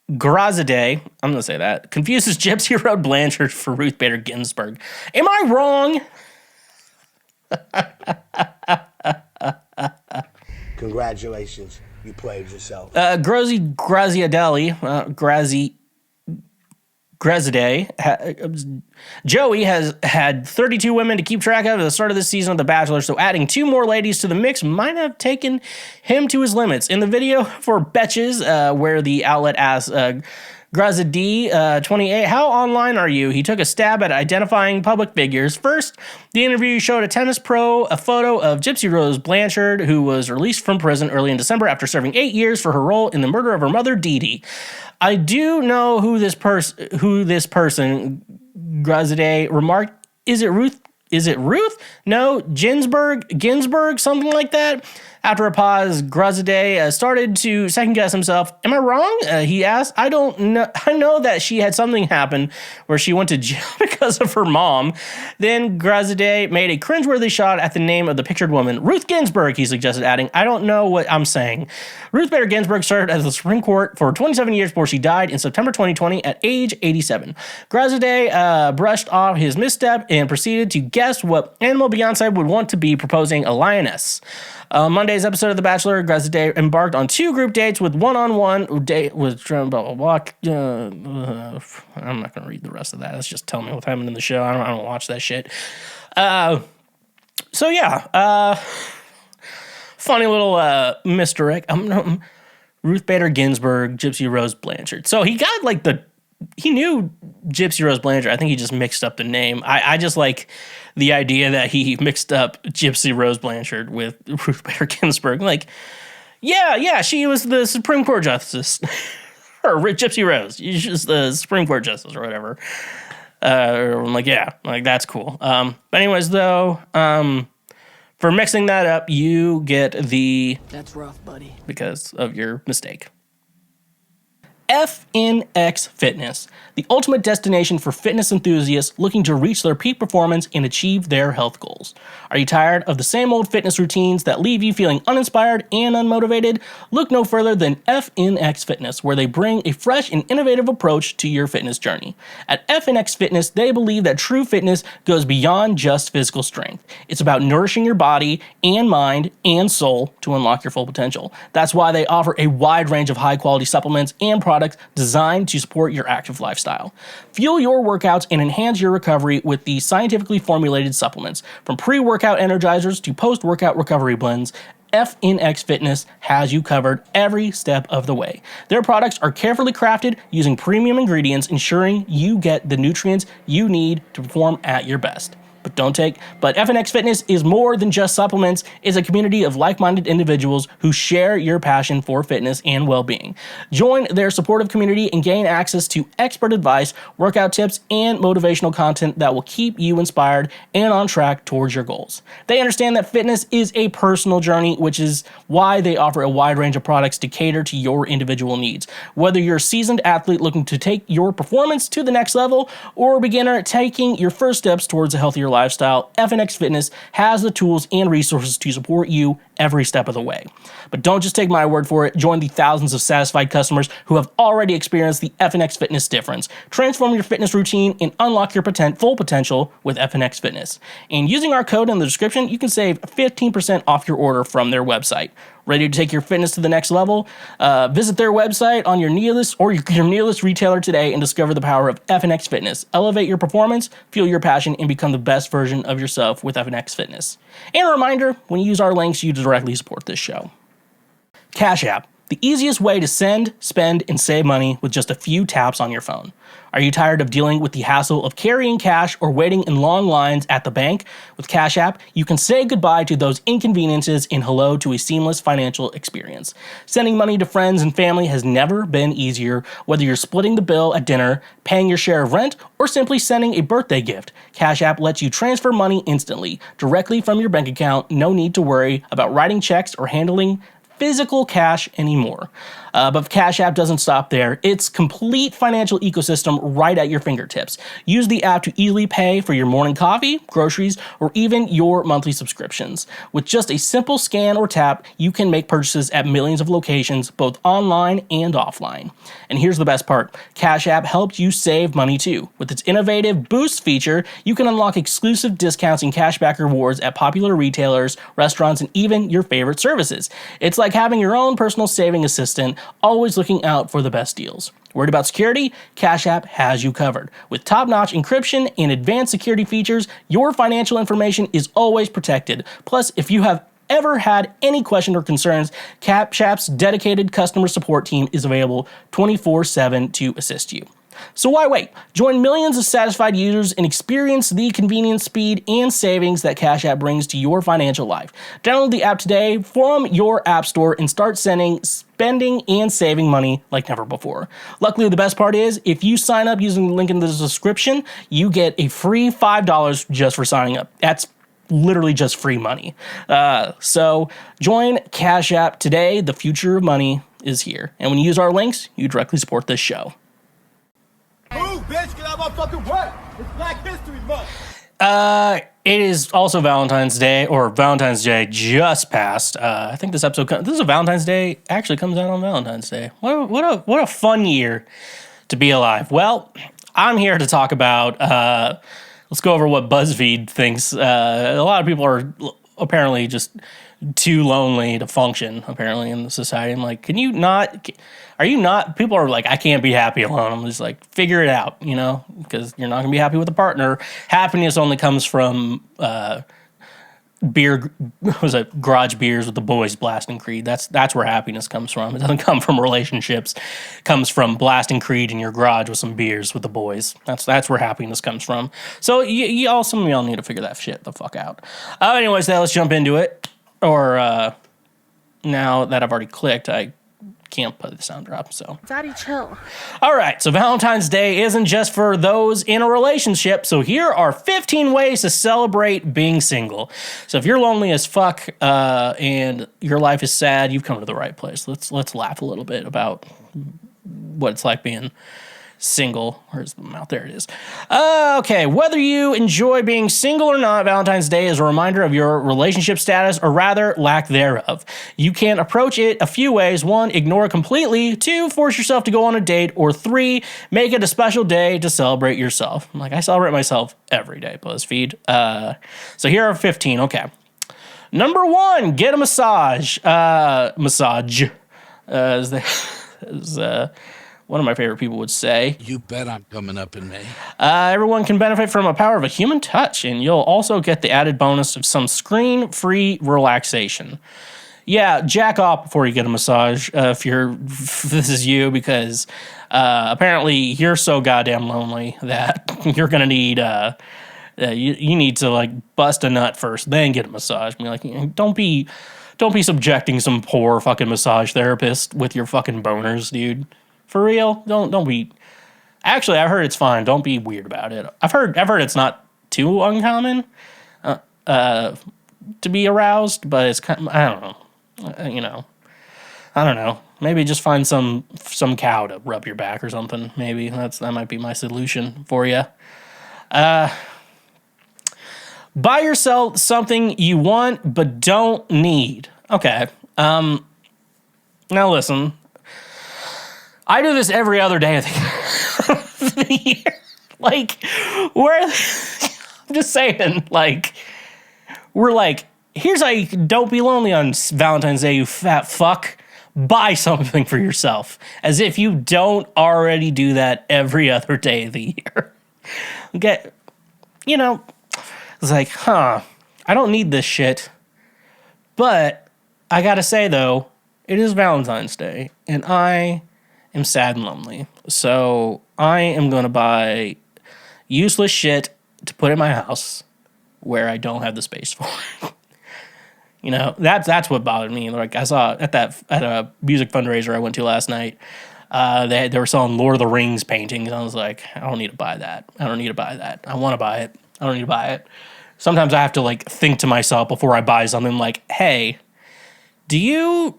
I'm going to say that. Confuses Gypsy Road Blanchard for Ruth Bader Ginsburg. Am I wrong? Congratulations, you played yourself. Graziadei. Joey has had 32 women to keep track of at the start of this season of The Bachelor, so adding 2 more ladies to the mix might have taken him to his limits. In the video for Betches, where the outlet asks Graziadei, 28, how online are you? He took a stab at identifying public figures. First, the interview showed a tennis pro a photo of Gypsy Rose Blanchard, who was released from prison early in December after serving 8 years for her role in the murder of her mother, Dee Dee. I do know who this person, Graziadei remarked. Is it Ruth? No, Ginsburg, something like that. After a pause, Gruzade started to second-guess himself. Am I wrong? He asked. I don't know. I know that she had something happen where she went to jail because of her mom. Then Gruzade made a cringeworthy shot at the name of the pictured woman. Ruth Ginsburg, he suggested, adding, I don't know what I'm saying. Ruth Bader Ginsburg served as the Supreme Court for 27 years before she died in September 2020 at age 87. Gruzade brushed off his misstep and proceeded to guess what animal Beyonce would want to be, proposing a lioness. Monday's episode of The Bachelor, Gruzade embarked on 2 group dates with one-on-one date with blah, blah, blah. I'm not going to read the rest of that. That's just telling me what's happening in the show. I don't watch that shit. So yeah, funny little misdirect. Ruth Bader Ginsburg, Gypsy Rose Blanchard. So he got like he knew Gypsy Rose Blanchard. I think he just mixed up the name. I just like the idea that he mixed up Gypsy Rose Blanchard with Ruth Bader Ginsburg. Like, yeah, she was the Supreme Court justice. Or Gypsy Rose. She's just the Supreme Court justice or whatever. I'm like, yeah, like that's cool. But anyways, though, for mixing that up, you get That's rough, buddy. because of your mistake. FNX Fitness, the ultimate destination for fitness enthusiasts looking to reach their peak performance and achieve their health goals. Are you tired of the same old fitness routines that leave you feeling uninspired and unmotivated? Look no further than FNX Fitness, where they bring a fresh and innovative approach to your fitness journey. At FNX Fitness, they believe that true fitness goes beyond just physical strength. It's about nourishing your body and mind and soul to unlock your full potential. That's why they offer a wide range of high-quality supplements and products designed to support your active lifestyle. Fuel your workouts and enhance your recovery with the scientifically formulated supplements. From pre-workout energizers to post-workout recovery blends, FNX Fitness has you covered every step of the way. Their products are carefully crafted using premium ingredients, ensuring you get the nutrients you need to perform at your best. But FNX Fitness is more than just supplements. It's a community of like-minded individuals who share your passion for fitness and well-being. Join their supportive community and gain access to expert advice, workout tips, and motivational content that will keep you inspired and on track towards your goals. They understand that fitness is a personal journey, which is why they offer a wide range of products to cater to your individual needs. Whether you're a seasoned athlete looking to take your performance to the next level or a beginner taking your first steps towards a healthier lifestyle, FNX Fitness has the tools and resources to support you every step of the way. But don't just take my word for it. Join the thousands of satisfied customers who have already experienced the FNX Fitness difference. Transform your fitness routine and unlock your full potential with FNX Fitness. And using our code in the description, you can save 15% off your order from their website. Ready to take your fitness to the next level? Visit their website on your nearest retailer today and discover the power of FNX Fitness. Elevate your performance, fuel your passion, and become the best version of yourself with FNX Fitness. And a reminder, when you use our links, you directly support this show. Cash App, the easiest way to send, spend, and save money with just a few taps on your phone. Are you tired of dealing with the hassle of carrying cash or waiting in long lines at the bank? With Cash App, you can say goodbye to those inconveniences and hello to a seamless financial experience. Sending money to friends and family has never been easier, whether you're splitting the bill at dinner, paying your share of rent, or simply sending a birthday gift. Cash App lets you transfer money instantly, directly from your bank account. No need to worry about writing checks or handling physical cash anymore. But Cash App doesn't stop there. It's complete financial ecosystem right at your fingertips. Use the app to easily pay for your morning coffee, groceries, or even your monthly subscriptions. With just a simple scan or tap, you can make purchases at millions of locations, both online and offline. And here's the best part. Cash App helps you save money too. With its innovative Boost feature, you can unlock exclusive discounts and cashback rewards at popular retailers, restaurants, and even your favorite services. It's like having your own personal saving assistant, always looking out for the best deals. Worried about security? Cash App has you covered. With top-notch encryption and advanced security features, your financial information is always protected. Plus, if you have ever had any questions or concerns, Cash App's dedicated customer support team is available 24/7 to assist you. So why wait? Join millions of satisfied users and experience the convenience, speed, and savings that Cash App brings to your financial life. Download the app today from your app store and start sending, spending, and saving money like never before. Luckily, the best part is, if you sign up using the link in the description, you get a free $5 just for signing up. That's literally just free money. So join Cash App today. The future of money is here. And when you use our links, you directly support this show. Move, bitch, get out of my fucking way. It's Black History Month. It is also Valentine's Day, or Valentine's Day just passed. I think this is a Valentine's Day, actually comes out on Valentine's Day. What a fun year to be alive. Well, I'm here to talk about, let's go over what BuzzFeed thinks. A lot of people are apparently just too lonely to function, apparently, in the society. I'm like, people are like, I can't be happy alone. I'm just like, figure it out, because you're not going to be happy with a partner. Happiness only comes from garage beers with the boys blasting Creed. That's where happiness comes from. It doesn't come from relationships. It comes from blasting Creed in your garage with some beers with the boys. That's where happiness comes from. So some of y'all need to figure that shit the fuck out. Anyways, let's jump into it. Or now that I've already clicked, I can't put the sound drop, so. Daddy, chill. All right, so Valentine's Day isn't just for those in a relationship, so here are 15 ways to celebrate being single. So if you're lonely as fuck and your life is sad, you've come to the right place. Let's laugh a little bit about what it's like being single. Where's the mouth? There it is. Okay, whether you enjoy being single or not, Valentine's Day is a reminder of your relationship status, or rather, lack thereof. You can approach it a few ways. 1, ignore it completely. 2, force yourself to go on a date. Or 3, make it a special day to celebrate yourself. Like, I celebrate myself every day, BuzzFeed. So here are 15. Okay. Number 1, get a massage. As one of my favorite people would say. You bet I'm coming up in May. Everyone can benefit from the power of a human touch, and you'll also get the added bonus of some screen-free relaxation. Yeah, jack off before you get a massage if this is you, because apparently you're so goddamn lonely that you're gonna need you need to like bust a nut first, then get a massage. I mean, like, don't be subjecting some poor fucking massage therapist with your fucking boners, dude. For real, don't be. Actually, I heard it's fine. Don't be weird about it. I've heard it's not too uncommon to be aroused, but it's kind of, I don't know. I don't know. Maybe just find some cow to rub your back or something. Maybe that might be my solution for you. Buy yourself something you want but don't need. Okay. Now listen. I do this every other day of the year. Like, I'm just saying, like, we're like, here's how you don't be lonely on Valentine's Day, you fat fuck. Buy something for yourself. As if you don't already do that every other day of the year. Okay, it's like, I don't need this shit. But I gotta say, though, it is Valentine's Day, and I am sad and lonely. So I am going to buy useless shit to put in my house where I don't have the space for it. That's what bothered me. Like, I saw at a music fundraiser I went to last night, they were selling Lord of the Rings paintings. And I was like, I don't need to buy that. I want to buy it. I don't need to buy it. Sometimes I have to like think to myself before I buy something, like, hey, do you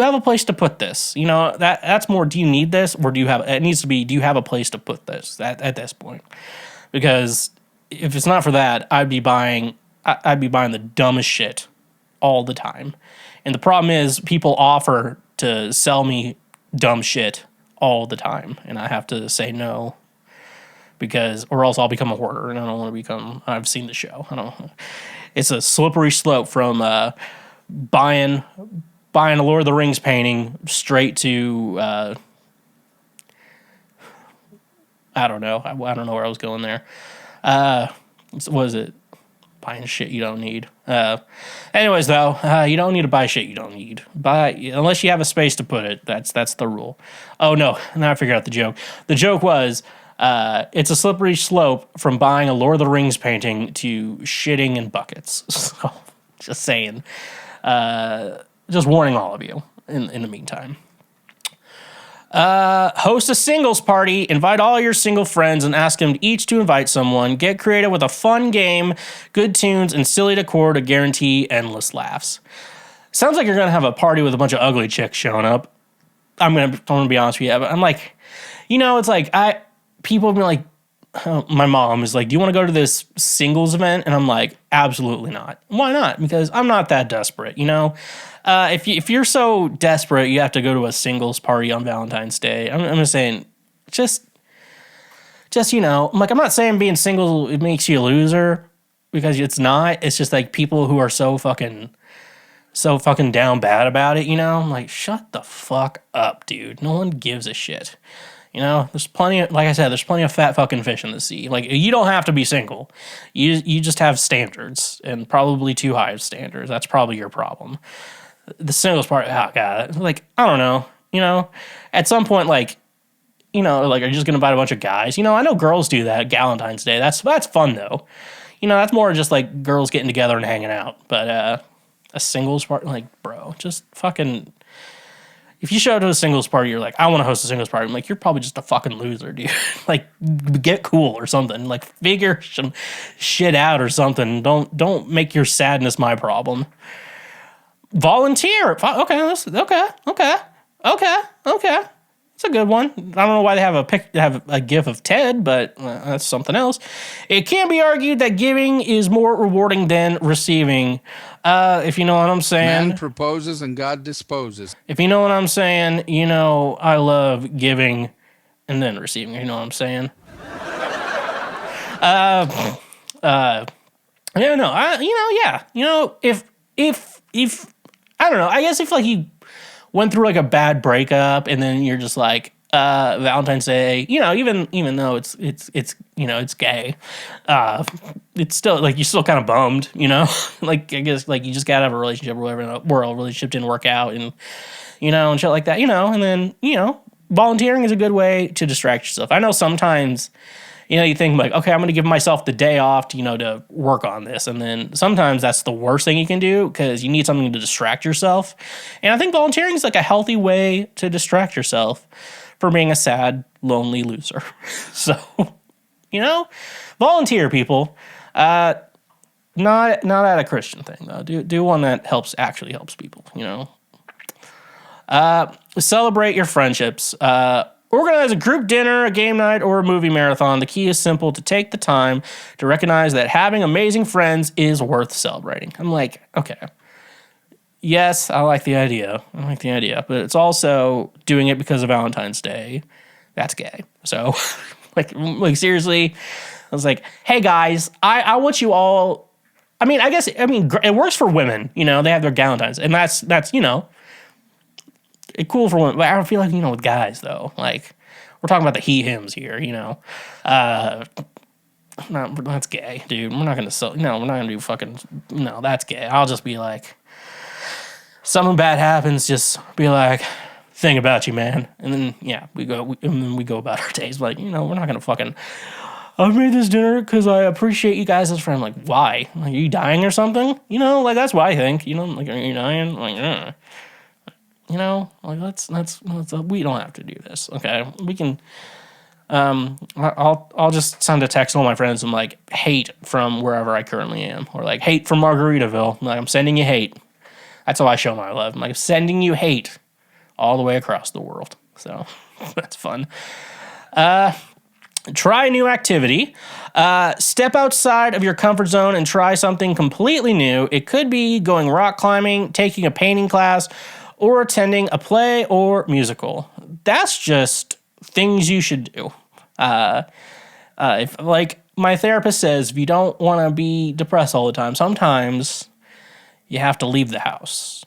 have a place to put this? That's more, do you need this? Or do you have a place to put this at this point? Because if it's not for that, I'd be buying the dumbest shit all the time. And the problem is people offer to sell me dumb shit all the time. And I have to say no, or else I'll become a hoarder. And I don't want to become, I've seen the show. It's a slippery slope from buying a Lord of the Rings painting straight to I don't know where I was going there. What is it? Buying shit you don't need. Anyways, though, you don't need to buy shit you don't need. Unless you have a space to put it. That's the rule. Oh no, now I figured out the joke. The joke was it's a slippery slope from buying a Lord of the Rings painting to shitting in buckets. So, just saying. Just warning all of you in the meantime. Host a singles party, invite all your single friends and ask them each to invite someone. Get creative with a fun game, good tunes, and silly decor to guarantee endless laughs. Sounds like you're going to have a party with a bunch of ugly chicks showing up. I'm gonna be honest with you, but I'm like, it's like, people have been like, my mom is like, do you want to go to this singles event? And I'm like, absolutely not. Why not? Because I'm not that desperate, If you're so desperate, you have to go to a singles party on Valentine's Day. I'm just saying, just I'm like, I'm not saying being single, it makes you a loser, because it's not. It's just like people who are so fucking down bad about it, I'm like, shut the fuck up, dude. No one gives a shit. There's plenty of, like I said, there's plenty of fat fucking fish in the sea. Like, you don't have to be single. You just have standards, and probably too high of standards. That's probably your problem. The singles part, oh god, like, I don't know. At some point, like, like, are you just gonna invite a bunch of guys? I know girls do that. Valentine's Day. That's fun though. That's more just like girls getting together and hanging out. But a singles party, like, bro, just fucking. If you show up to a singles party, you're like, I want to host a singles party. I'm like, you're probably just a fucking loser, dude. Like, get cool or something. Like, figure some shit out or something. Don't make your sadness my problem. Volunteer. Okay. It's a good one. I don't know why they have a gif of Ted, but that's something else. It can be argued that giving is more rewarding than receiving. If you know what I'm saying. Man proposes and God disposes. If you know what I'm saying, I love giving and then receiving. You know what I'm saying. If I don't know, I guess if like you went through like a bad breakup and then you're just like, Valentine's Day, even though it's gay, it's still like, you're still kind of bummed, like, I guess like you just gotta have a relationship or whatever, a relationship didn't work out, and and shit like that, and then volunteering is a good way to distract yourself. I know sometimes you think like, okay, I'm going to give myself the day off to, to work on this. And then sometimes that's the worst thing you can do, because you need something to distract yourself. And I think volunteering is like a healthy way to distract yourself from being a sad, lonely loser. So, volunteer, people. Not at a Christian thing though. Do one that actually helps people, Celebrate your friendships. Organize a group dinner, a game night, or a movie marathon. The key is simple: to take the time to recognize that having amazing friends is worth celebrating. I'm like, okay. Yes, I like the idea. But it's also doing it because of Valentine's Day. That's gay. So, like seriously, I was like, hey guys, I want you all. I guess it works for women. They have their Galentines, and that's cool for women, but I don't feel like, with guys though, like, we're talking about the he-hims here, that's gay, dude. We're not gonna do fucking, that's gay. I'll just be like, something bad happens, just be like, think about you, man. And then, we go about our days, like, we're not gonna fucking, I made this dinner because I appreciate you guys as friends. Like, why? Like, are you dying or something? Like, that's what I think, like, are you dying? Like, like, let's we don't have to do this. Okay, we can. I'll just send a text to all my friends and like, hate from wherever I currently am, or like, hate from Margaritaville. Like, I'm sending you hate. That's how I show my love. I'm like, sending you hate all the way across the world. So that's fun. Try a new activity. Step outside of your comfort zone and try something completely new. It could be going rock climbing, taking a painting class, or attending a play or musical. That's just things you should do. If, like my therapist says, if you don't want to be depressed all the time, sometimes you have to leave the house.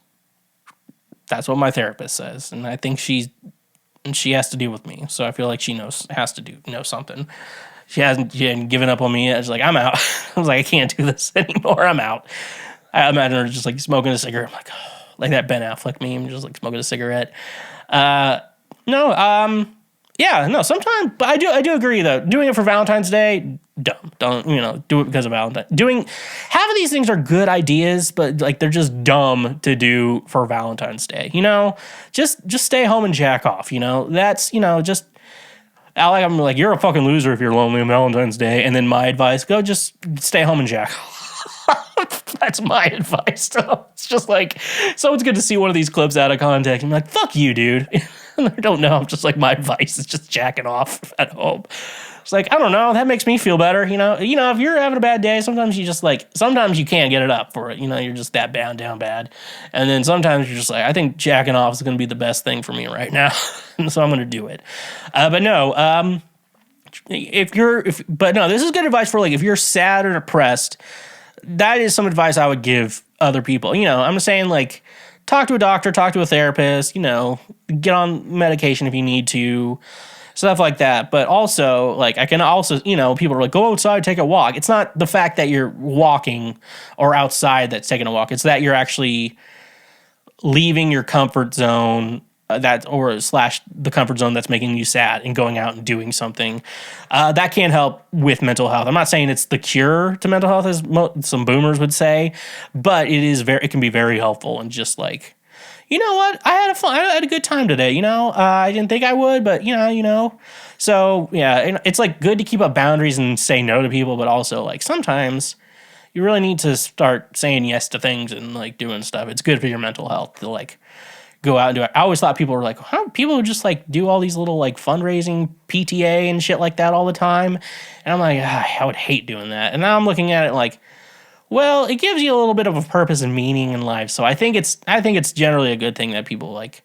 That's what my therapist says, and I think she has to deal with me. So I feel like she has to know something. She hadn't given up on me yet. She's like, I'm out. I was like, I can't do this anymore. I'm out. I imagine her just like smoking a cigarette. I'm like, oh. Like that Ben Affleck meme, just like smoking a cigarette. Sometimes, but I do agree though. Doing it for Valentine's Day, dumb. Don't, do it because of Valentine. Half of these things are good ideas, but like they're just dumb to do for Valentine's Day. Just stay home and jack off. That's just. I'm like, you're a fucking loser if you're lonely on Valentine's Day. And then my advice, go just stay home and jack. That's my advice. So it's just like, someone's good to see one of these clips out of context. I'm like, fuck you, dude. I don't know. I'm just like, my advice is just jacking off at home. It's like, I don't know. That makes me feel better. If you're having a bad day, sometimes sometimes you can't get it up for it. You're just that down bad. And then sometimes you're just like, I think jacking off is going to be the best thing for me right now. So I'm going to do it. But no, this is good advice for like, if you're sad or depressed, that is some advice I would give other people. I'm just saying like, talk to a doctor, talk to a therapist, get on medication if you need to. Stuff like that. But also, like, I can also, people are like, go outside, take a walk. It's not the fact that you're walking or outside that's taking a walk. It's that you're actually leaving your comfort zone slash the comfort zone that's making you sad and going out and doing something. That can help with mental health. I'm not saying it's the cure to mental health, as some boomers would say, but it can be very helpful. And just like, you know what? I had a good time today. I didn't think I would, but So yeah, it's like good to keep up boundaries and say no to people, but also like sometimes you really need to start saying yes to things and like doing stuff. It's good for your mental health to like go out and do it. I always thought people were like, how people who just like do all these little like fundraising PTA and shit like that all the time. And I'm like, I would hate doing that. And now I'm looking at it like, well, it gives you a little bit of a purpose and meaning in life. So I think it's generally a good thing that people like,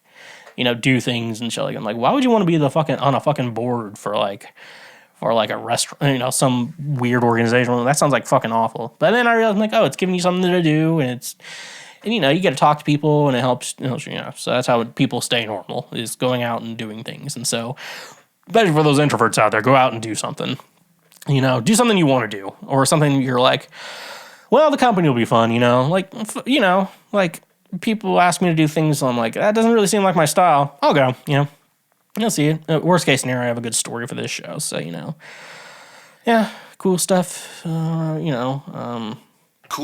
do things and shit like. I'm like, why would you want to be on a fucking board for like a restaurant, some weird organization? That sounds like fucking awful. But then I realized I'm like, oh, it's giving you something to do, and you get to talk to people, and it helps. So that's how people stay normal, is going out and doing things. And so, especially for those introverts out there, go out and do something. Do something you want to do, or something you're like, well, the company will be fun, like people ask me to do things, so I'm like, that doesn't really seem like my style. I'll go, you'll see it. Worst case scenario, I have a good story for this show, so, yeah, cool stuff, cool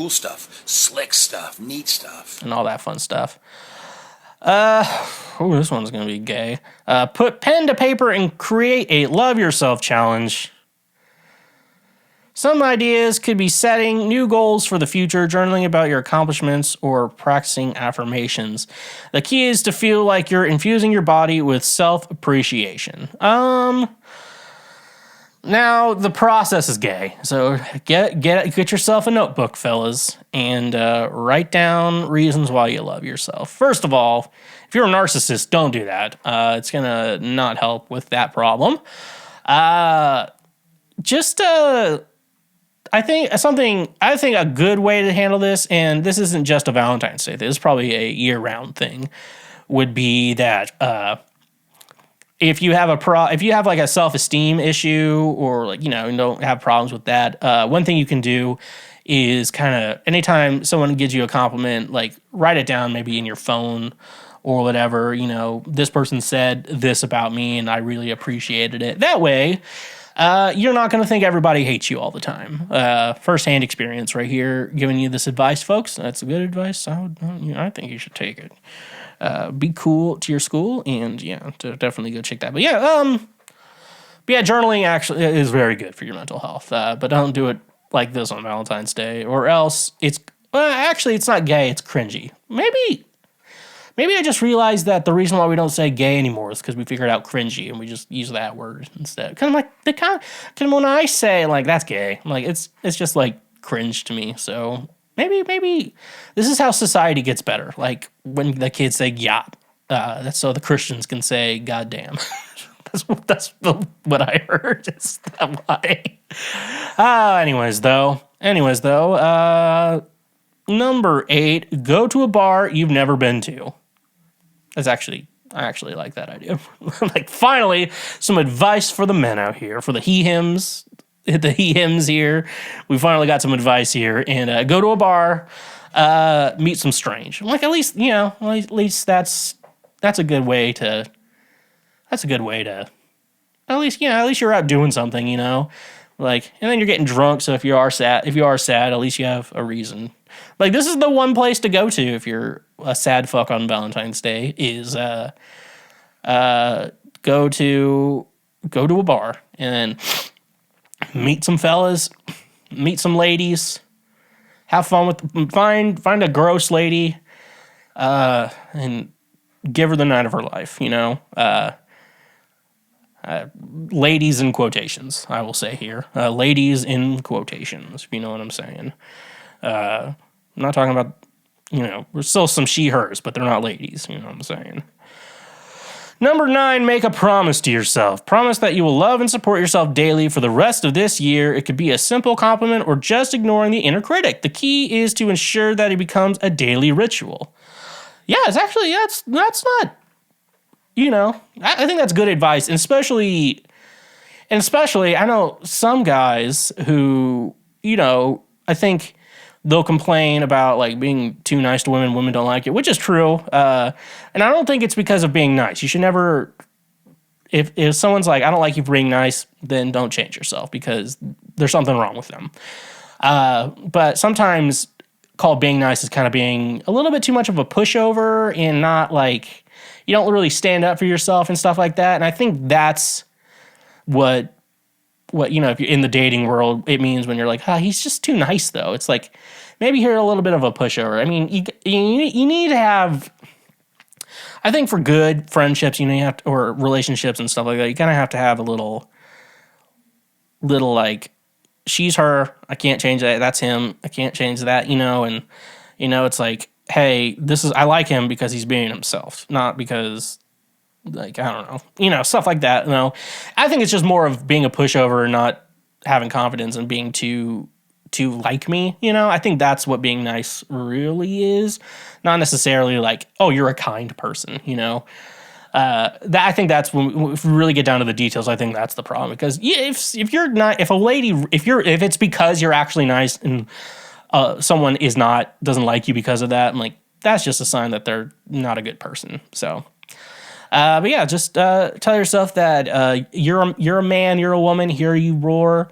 stuff, slick stuff, neat stuff. And all that fun stuff. This one's going to be gay. Put pen to paper and create a love yourself challenge. Some ideas could be setting new goals for the future, journaling about your accomplishments, or practicing affirmations. The key is to feel like you're infusing your body with self-appreciation. Now, the process is gay, so get yourself a notebook, fellas, and write down reasons why you love yourself. First of all, if you're a narcissist, don't do that. It's going to not help with that problem. I think a good way to handle this, and this isn't just a Valentine's Day, this is probably a year-round thing, would be that if you have like a self-esteem issue, or like, don't have problems with that, one thing you can do is kind of anytime someone gives you a compliment, like write it down maybe in your phone or whatever, this person said this about me and I really appreciated it. That way, you're not going to think everybody hates you all the time. First-hand experience right here, giving you this advice, folks. That's good advice. I think you should take it. Be cool to your school, and definitely go check that. But journaling actually is very good for your mental health. But don't do it like this on Valentine's Day, or else it's not gay. It's cringy. Maybe I just realized that the reason why we don't say gay anymore is because we figured out cringy and we just use that word instead. Kind of like when I say like that's gay, I'm like it's just like cringe to me. So maybe this is how society gets better. Like when the kids say yacht, that's so the Christians can say goddamn. that's what I heard. Is that why? Anyways though. Number 8, go to a bar you've never been to. I actually like that idea. Like, finally, some advice for the men out here, for the he-hims here. We finally got some advice here. And go to a bar, meet some strange. Like, at least that's a good way to, at least you're out doing something, Like, and then you're getting drunk. So if you are sad, at least you have a reason. Like, this is the one place to go to if you're a sad fuck on Valentine's Day is go to a bar and meet some fellas, meet some ladies, have fun with find a gross lady, and give her the night of her life. Ladies in quotations, I will say here. Ladies in quotations, if you know what I'm saying. I'm not talking about, there's still some she, hers, but they're not ladies, you know what I'm saying. Number 9, make a promise to yourself. Promise that you will love and support yourself daily for the rest of this year. It could be a simple compliment or just ignoring the inner critic. The key is to ensure that it becomes a daily ritual. Yeah, it's actually, that's not, I think that's good advice. And especially, I know some guys who, I think they'll complain about like being too nice to women. Women don't like it, which is true. And I don't think it's because of being nice. You should never, if someone's like, I don't like you for being nice, then don't change yourself because there's something wrong with them. But sometimes called being nice is kind of being a little bit too much of a pushover and not like, you don't really stand up for yourself and stuff like that. And I think that's what if you're in the dating world, it means when you're like, he's just too nice though. It's like, maybe you're a little bit of a pushover. I mean, you need to have, I think for good friendships, you have to, or relationships and stuff like that, you kind of have to have a little like, she's her, I can't change that. That's him, I can't change that, and, it's like, hey, I like him because he's being himself, not because, like, I don't know, stuff like that. I think it's just more of being a pushover and not having confidence and being too like me. I think that's what being nice really is, not necessarily like, oh, you're a kind person. That I think that's when, if we really get down to the details, I think that's the problem because if you're not, if it's because you're actually nice and someone doesn't like you because of that, I'm like, that's just a sign that they're not a good person. So. But yeah, just tell yourself that you're a man, you're a woman. Hear you roar.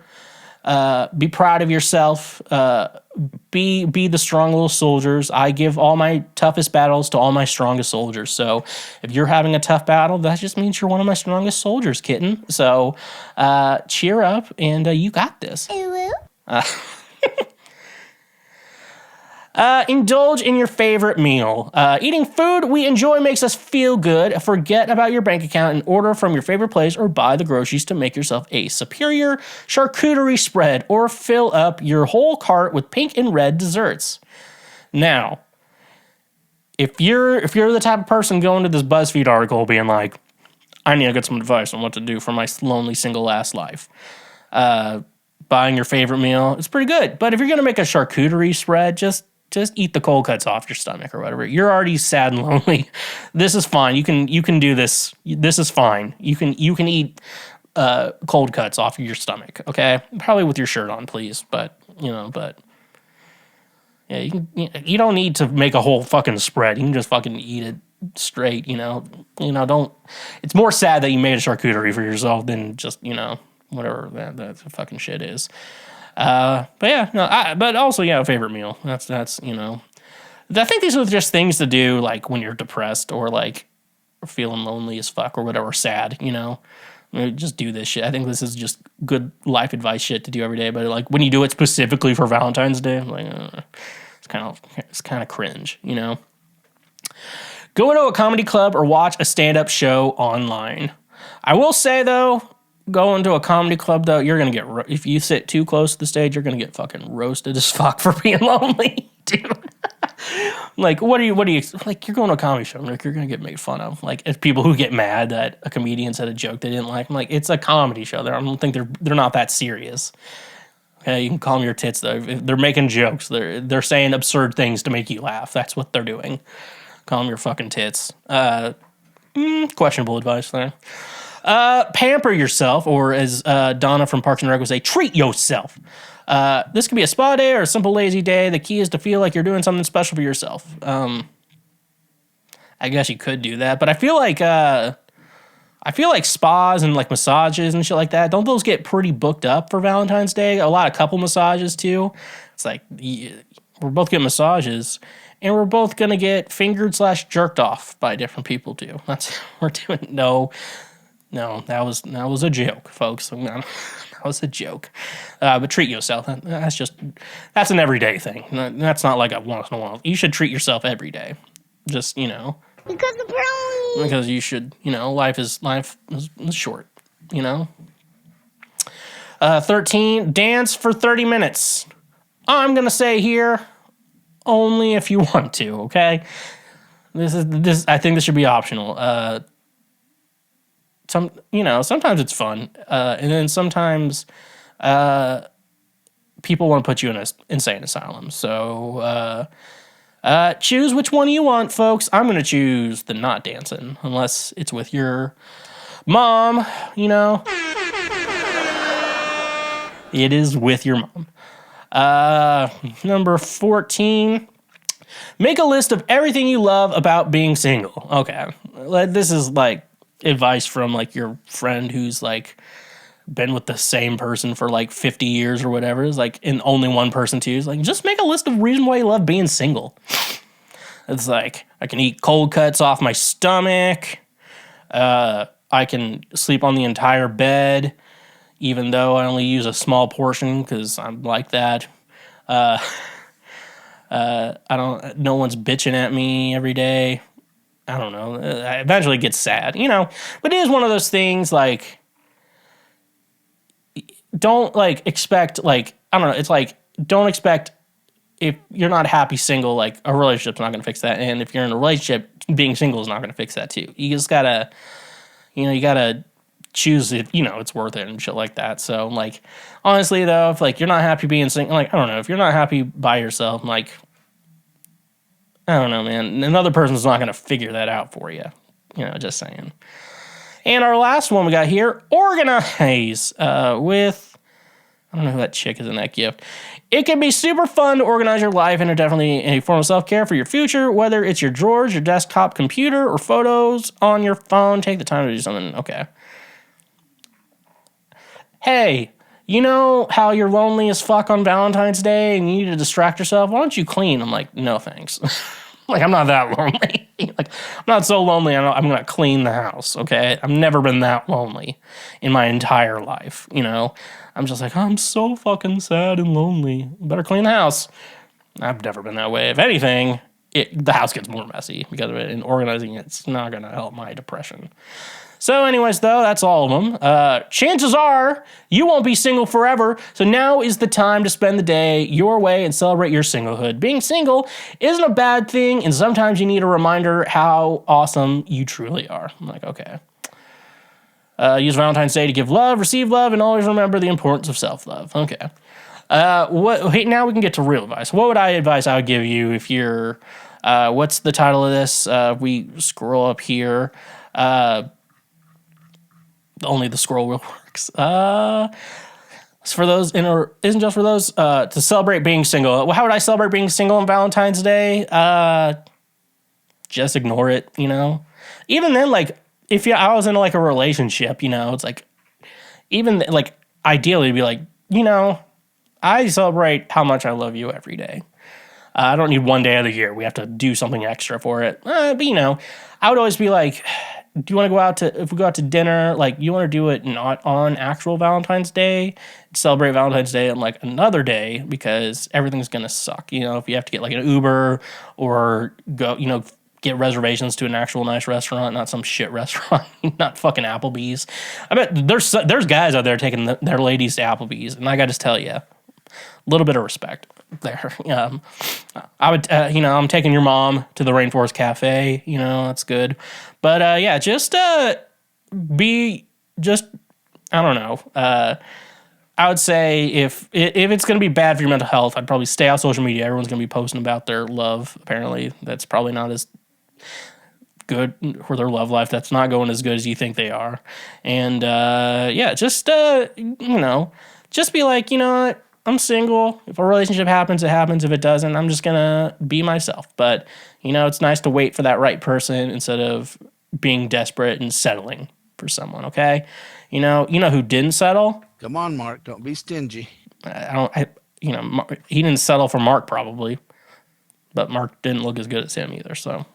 Be proud of yourself. Be the strong little soldiers. I give all my toughest battles to all my strongest soldiers. So if you're having a tough battle, that just means you're one of my strongest soldiers, kitten. So cheer up, and you got this. Indulge in your favorite meal. Eating food we enjoy makes us feel good. Forget about your bank account and order from your favorite place or buy the groceries to make yourself a superior charcuterie spread or fill up your whole cart with pink and red desserts. Now, if you're the type of person going to this BuzzFeed article being like, I need to get some advice on what to do for my lonely single ass life. Buying your favorite meal, it's pretty good. But if you're going to make a charcuterie spread, just eat the cold cuts off your stomach or whatever. You're already sad and lonely. This is fine. You can do this. This is fine. You can eat cold cuts off of your stomach. Okay, probably with your shirt on, please. But yeah, you don't need to make a whole fucking spread. You can just fucking eat it straight. Don't. It's more sad that you made a charcuterie for yourself than just whatever that fucking shit is. But yeah, but also, favorite meal. That's I think these are just things to do, like, when you're depressed or, like, feeling lonely as fuck or whatever, sad, just do this shit. I think this is just good life advice shit to do every day, but, like, when you do it specifically for Valentine's Day, like, it's kind of cringe, Go to a comedy club or watch a stand-up show online. I will say, though, going to a comedy club, though, you're going to get, if you sit too close to the stage, you're going to get fucking roasted as fuck for being lonely, dude. Like, what do you, like, you're going to a comedy show, like, you're going to get made fun of. Like, it's people who get mad that a comedian said a joke they didn't like. I'm like, it's a comedy show. I don't think they're not that serious. Okay, you can call them your tits, though. If they're making jokes. They're saying absurd things to make you laugh. That's what they're doing. Call them your fucking tits. Questionable advice there. Pamper yourself, or as Donna from Parks and Rec would say, treat yourself. This could be a spa day or a simple lazy day. The key is to feel like you're doing something special for yourself. I guess you could do that, but I feel like I feel like spas and like massages and shit like that, don't those get pretty booked up for Valentine's Day? A lot of couple massages too. It's like we're both getting massages, and we're both gonna get fingered / jerked off by different people too. That's we're doing. No, that was a joke, folks. That was a joke. But treat yourself. That's an everyday thing. That's not like a once in a while. You should treat yourself every day. Just Because the brownie. because you should. Life is short. 13. Dance for 30 minutes. I'm gonna say here, only if you want to. Okay. This. I think this should be optional. Sometimes it's fun, and then sometimes people want to put you in an insane asylum. So choose which one you want, folks. I'm going to choose the not dancing, unless it's with your mom, It is with your mom. Number 14. Make a list of everything you love about being single. Okay. This is like advice from like your friend who's like been with the same person for like 50 years or whatever. It's like, and only one person too. It's like, just make a list of reasons why you love being single. It's like, I can eat cold cuts off my stomach. I can sleep on the entire bed, even though I only use a small portion because I'm like that. No one's bitching at me every day. I don't know. I eventually get sad, but it is one of those things like, don't like expect like, I don't know. It's like, don't expect if you're not happy single, like a relationship's not going to fix that. And if you're in a relationship, being single is not going to fix that too. You just gotta, you gotta choose if, it's worth it and shit like that. So like, honestly though, if like you're not happy being single, like, I don't know, if you're not happy by yourself, like, I don't know, man. Another person's not going to figure that out for you. Just saying. And our last one we got here, organize with, I don't know who that chick is in that gift. It can be super fun to organize your life and are definitely a form of self-care for your future, whether it's your drawers, your desktop computer, or photos on your phone. Take the time to do something. Okay. Hey, you know how you're lonely as fuck on Valentine's Day and you need to distract yourself? Why don't you clean? I'm like, no thanks. Like, I'm not that lonely. Like, I'm not so lonely, I'm going to clean the house, okay? I've never been that lonely in my entire life, I'm just like, I'm so fucking sad and lonely. Better clean the house. I've never been that way. If anything, the house gets more messy because of it, and organizing it's not going to help my depression. So anyways, though, that's all of them. Chances are you won't be single forever, so now is the time to spend the day your way and celebrate your singlehood. Being single isn't a bad thing, and sometimes you need a reminder how awesome you truly are. I'm like, okay. Use Valentine's Day to give love, receive love, and always remember the importance of self-love. Okay. Now we can get to real advice. What would I would give you if you're, what's the title of this? We scroll up here. Only the scroll wheel works. It's for those, isn't just for those, to celebrate being single. Well, how would I celebrate being single on Valentine's Day? Just ignore it, Even then, like, if I was in like a relationship, it's like, even like, ideally it'd be like, I celebrate how much I love you every day. I don't need one day of the year. We have to do something extra for it. But I would always be like, do you want to go out if we go out to dinner, like, you want to do it not on actual Valentine's Day, celebrate Valentine's Day on like another day, because everything's going to suck. If you have to get like an Uber or go, get reservations to an actual nice restaurant, not some shit restaurant, not fucking Applebee's. I bet there's guys out there taking their ladies to Applebee's, and I got to tell you, a little bit of respect there. I would, I'm taking your mom to the Rainforest Cafe, that's good. But just I don't know. I would say if it's going to be bad for your mental health, I'd probably stay off social media. Everyone's going to be posting about their love. Apparently, that's probably not as good for their love life. That's not going as good as you think they are. And just be like, what? I'm single. If a relationship happens, it happens. If it doesn't, I'm just going to be myself. But, it's nice to wait for that right person instead of being desperate and settling for someone, okay? You know who didn't settle? Come on, Mark. Don't be stingy. He didn't settle for Mark probably, but Mark didn't look as good as him either, so.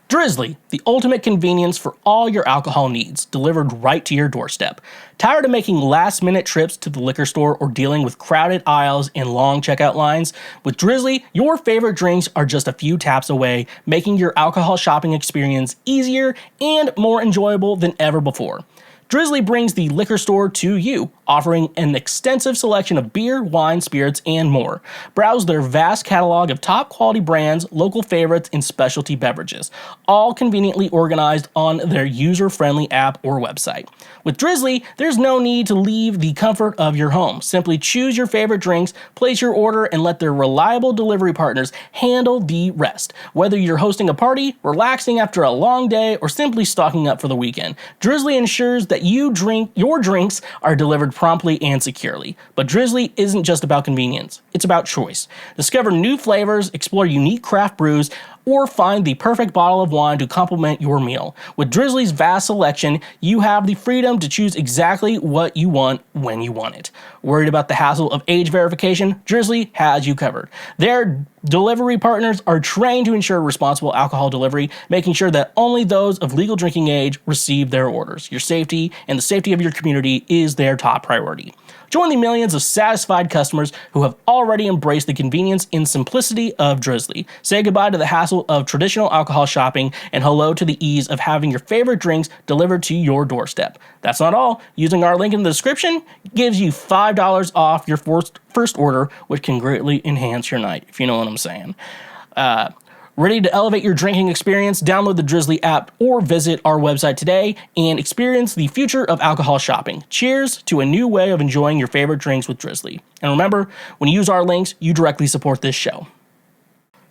Drizly, the ultimate convenience for all your alcohol needs, delivered right to your doorstep. Tired of making last-minute trips to the liquor store or dealing with crowded aisles and long checkout lines? With Drizly, your favorite drinks are just a few taps away, making your alcohol shopping experience easier and more enjoyable than ever before. Drizly brings the liquor store to you, offering an extensive selection of beer, wine, spirits, and more. Browse their vast catalog of top quality brands, local favorites, and specialty beverages, all conveniently organized on their user-friendly app or website. With Drizly, there's no need to leave the comfort of your home. Simply choose your favorite drinks, place your order, and let their reliable delivery partners handle the rest. Whether you're hosting a party, relaxing after a long day, or simply stocking up for the weekend, Drizly ensures that your drinks are delivered promptly and securely. But Drizly isn't just about convenience, it's about choice. Discover new flavors, explore unique craft brews, or find the perfect bottle of wine to complement your meal. With Drizly's vast selection, you have the freedom to choose exactly what you want when you want it. Worried about the hassle of age verification? Drizly has you covered. Their delivery partners are trained to ensure responsible alcohol delivery, making sure that only those of legal drinking age receive their orders. Your safety and the safety of your community is their top priority. Join the millions of satisfied customers who have already embraced the convenience and simplicity of Drizly. Say goodbye to the hassle of traditional alcohol shopping and hello to the ease of having your favorite drinks delivered to your doorstep. That's not all. Using our link in the description gives you $5 off your first order, which can greatly enhance your night, if you know what I'm saying. Ready to elevate your drinking experience? Download the Drizly app or visit our website today and experience the future of alcohol shopping. Cheers to a new way of enjoying your favorite drinks with Drizly. And remember, when you use our links, you directly support this show.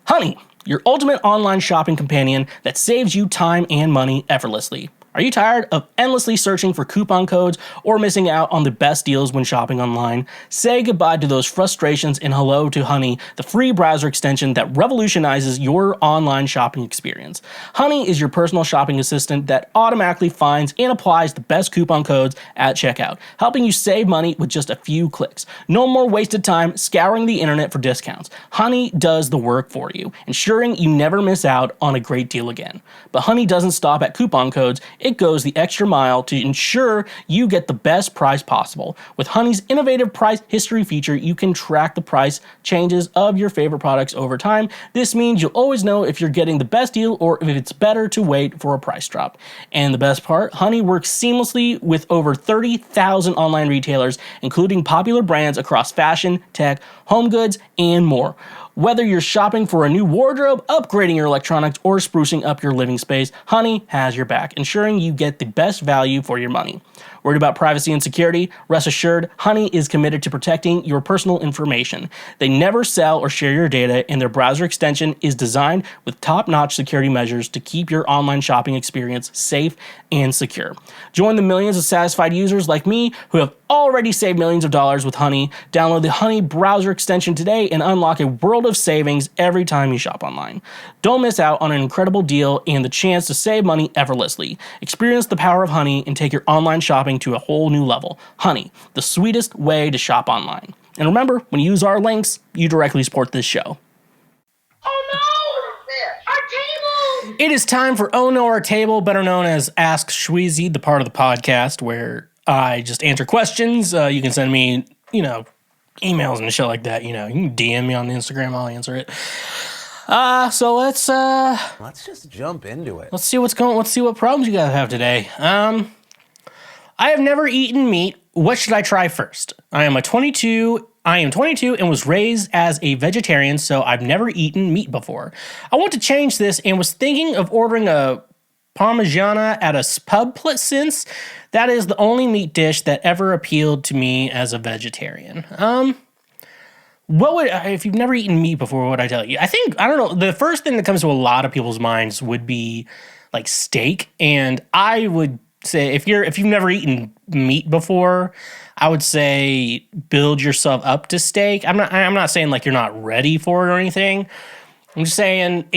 Honey, your ultimate online shopping companion that saves you time and money effortlessly. Are you tired of endlessly searching for coupon codes or missing out on the best deals when shopping online? Say goodbye to those frustrations and hello to Honey, the free browser extension that revolutionizes your online shopping experience. Honey is your personal shopping assistant that automatically finds and applies the best coupon codes at checkout, helping you save money with just a few clicks. No more wasted time scouring the internet for discounts. Honey does the work for you, ensuring you never miss out on a great deal again. But Honey doesn't stop at coupon codes. It goes the extra mile to ensure you get the best price possible. With Honey's innovative price history feature, you can track the price changes of your favorite products over time. This means you'll always know if you're getting the best deal or if it's better to wait for a price drop. And the best part, Honey works seamlessly with over 30,000 online retailers, including popular brands across fashion, tech, home goods, and more. Whether you're shopping for a new wardrobe, upgrading your electronics, or sprucing up your living space, Honey has your back, ensuring you get the best value for your money. Worried about privacy and security? Rest assured, Honey is committed to protecting your personal information. They never sell or share your data, and their browser extension is designed with top-notch security measures to keep your online shopping experience safe and secure. Join the millions of satisfied users like me who have already saved millions of dollars with Honey. Download the Honey browser extension today and unlock a world of savings every time you shop online. Don't miss out on an incredible deal and the chance to save money effortlessly. Experience the power of Honey and take your online shopping to a whole new level. Honey, the sweetest way to shop online. And remember, when you use our links, you directly support this show. Oh no! Our table! It is time for Oh No, Our Table, better known as Ask Schweezy, the part of the podcast where I just answer questions. You can send me, emails and shit like that. You can DM me on Instagram, I'll answer it. So let's just jump into it. Let's see what problems you guys have today. I have never eaten meat. What should I try first? I am 22 and was raised as a vegetarian, so I've never eaten meat before. I want to change this and was thinking of ordering a Parmigiana at a pub since that is the only meat dish that ever appealed to me as a vegetarian. If you've never eaten meat before, what would I tell you? I don't know, the first thing that comes to a lot of people's minds would be like steak, and I would say if you've never eaten meat before, I would say build yourself up to steak. I'm not saying like you're not ready for it or anything. I'm just saying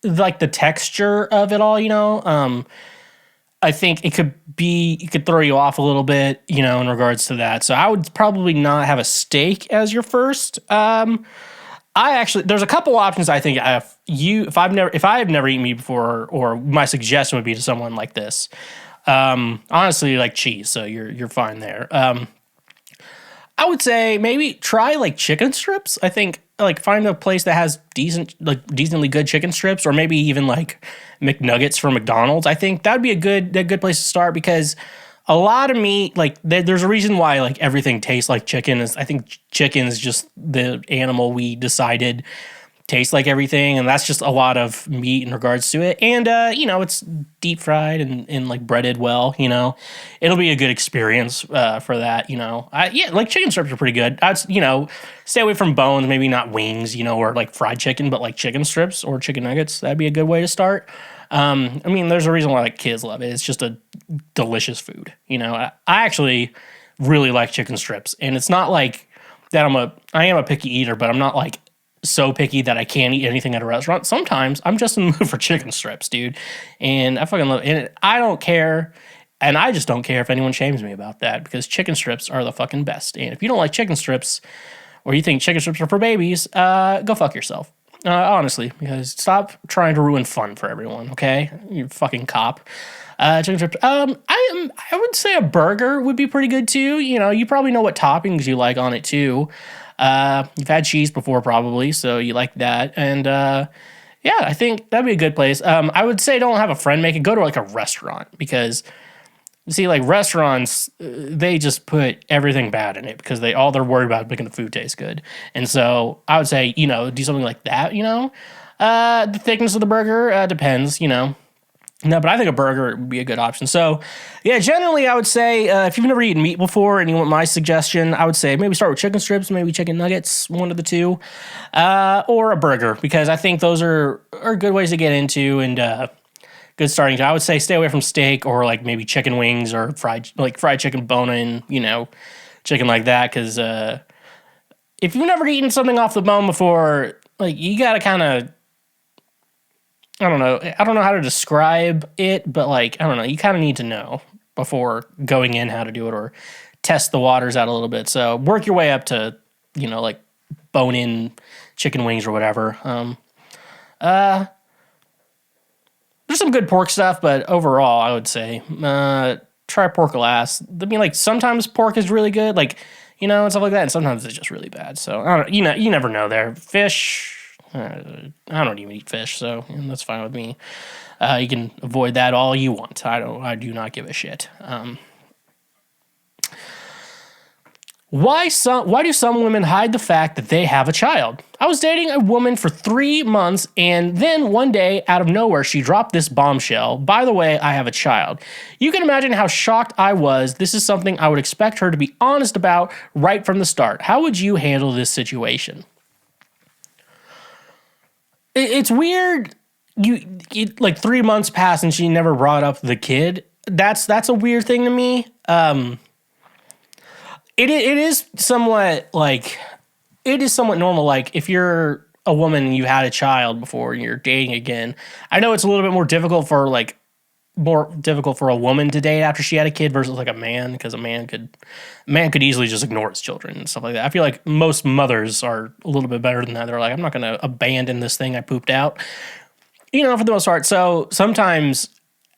like the texture of it all, I think it could throw you off a little bit, in regards to that. So I would probably not have a steak as your first. There's a couple options. I think if I have never eaten meat before, or my suggestion would be to someone like this. Honestly, like cheese, so you're fine there. I would say maybe try like chicken strips. I think like find a place that has decently good chicken strips, or maybe even like McNuggets from McDonald's. I think that'd be a good place to start, because a lot of meat, like there's a reason why like everything tastes like chicken. Is I think chicken is just the animal we decided tastes like everything, and that's just a lot of meat in regards to it. And it's deep fried and like breaded well. It'll be a good experience for that. Like chicken strips are pretty good. I'd stay away from bones, maybe not wings, or like fried chicken, but like chicken strips or chicken nuggets. That'd be a good way to start. There's a reason why like kids love it. It's just a delicious food. I actually really like chicken strips, and it's not like that I am a picky eater, but I'm not like so picky that I can't eat anything at a restaurant. Sometimes I'm just in the mood for chicken strips, dude. And I fucking love it. And I don't care. And I just don't care if anyone shames me about that, because chicken strips are the fucking best. And if you don't like chicken strips, or you think chicken strips are for babies, go fuck yourself. Honestly, because stop trying to ruin fun for everyone, okay? You fucking cop. Chicken strips. I would say a burger would be pretty good too. You probably know what toppings you like on it too. You've had cheese before probably, so you like that. And I think that'd be a good place. I would say don't have a friend make it. Go to like a restaurant, because see, like restaurants, they just put everything bad in it, because they're worried about making the food taste good. And so I would say, do something like that. The thickness of the burger depends. No, but I think a burger would be a good option. So, yeah, generally, I would say if you've never eaten meat before and you want my suggestion, I would say maybe start with chicken strips, maybe chicken nuggets, one of the two, or a burger, because I think those are good ways to get into and good starting. I would say stay away from steak, or like maybe chicken wings, or fried chicken bone-in, chicken like that, because if you've never eaten something off the bone before, like you got to kind of, I don't know how to describe it, but like, I don't know, you kind of need to know before going in how to do it, or test the waters out a little bit. So work your way up to, like bone-in chicken wings or whatever. There's some good pork stuff, but overall, I would say try pork last. Like sometimes pork is really good, like, and stuff like that, and sometimes it's just really bad. So I don't, you never know there. Fish. I don't even eat fish, so that's fine with me. You can avoid that all you want. I do not give a shit. Why do some women hide the fact that they have a child? I was dating a woman for 3 months, and then one day, out of nowhere, she dropped this bombshell. By the way, I have a child. You can imagine how shocked I was. This is something I would expect her to be honest about right from the start. How would you handle this situation? It's weird. Like 3 months passed and she never brought up the kid. That's a weird thing to me. It is somewhat normal. Like if you're a woman and you had a child before and you're dating again, I know it's a little bit more difficult for a woman to date after she had a kid versus like a man, because a man could easily just ignore his children and stuff like that. I feel like most mothers are a little bit better than that. They're like, I'm not going to abandon this thing I pooped out, for the most part. So sometimes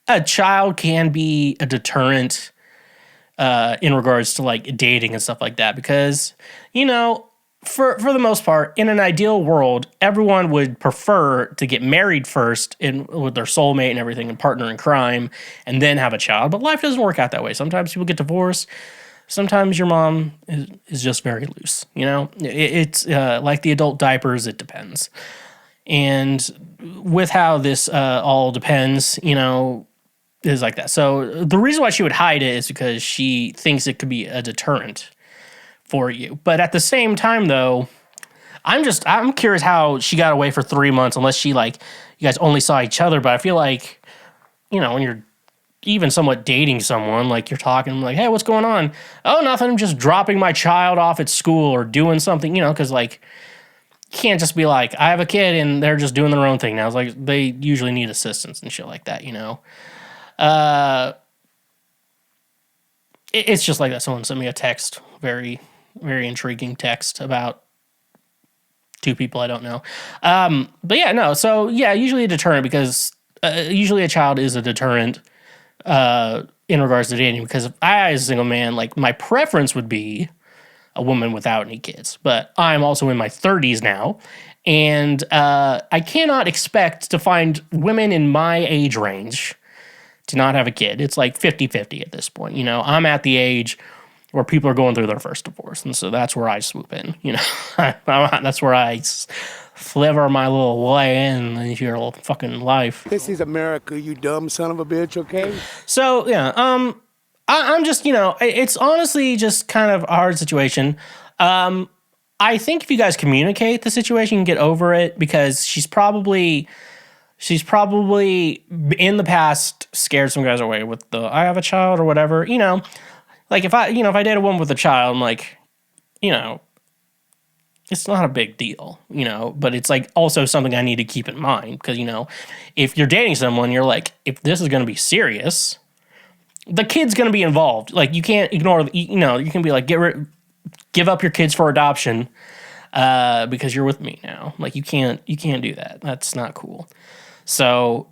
a child can be a deterrent in regards to like dating and stuff like that, because, for the most part, in an ideal world, everyone would prefer to get married first with their soulmate and everything, and partner in crime, and then have a child. But life doesn't work out that way. Sometimes people get divorced. Sometimes your mom is just very loose. It's like the adult diapers. It depends. And with how this all depends, is like that. So the reason why she would hide it is because she thinks it could be a deterrent for you. But at the same time, though, I'm curious how she got away for 3 months, unless you guys only saw each other. But I feel like, when you're even somewhat dating someone, like you're talking like, hey, what's going on? Oh, nothing. I'm just dropping my child off at school or doing something, because like can't just be like, I have a kid and they're just doing their own thing now. It's like they usually need assistance and shit like that, you know? It's just like that. Someone sent me a text, very, very intriguing text about two people I don't know. But yeah, no. So yeah, usually a deterrent because usually a child is a deterrent in regards to dating. Because if I, as a single man, like my preference would be a woman without any kids. But I'm also in my 30s now, and I cannot expect to find women in my age range to not have a kid. It's like 50-50 at this point. You know, I'm at the age where people are going through their first divorce. And so that's where I swoop in, you know. That's where I sliver my little way in into your little fucking life. This is America, you dumb son of a bitch, okay? So, yeah, I'm just, you know, it's honestly just kind of a hard situation. I think if you guys communicate the situation, you can get over it because she's probably in the past scared some guys away with the I have a child or whatever, you know. Like if I date a woman with a child, I'm like, you know, it's not a big deal, you know, but it's like also something I need to keep in mind because, you know, if you're dating someone, you're like, if this is going to be serious, the kid's going to be involved. Like you can't ignore, you know, you can be like, give up your kids for adoption because you're with me now. Like you can't do that. That's not cool. So,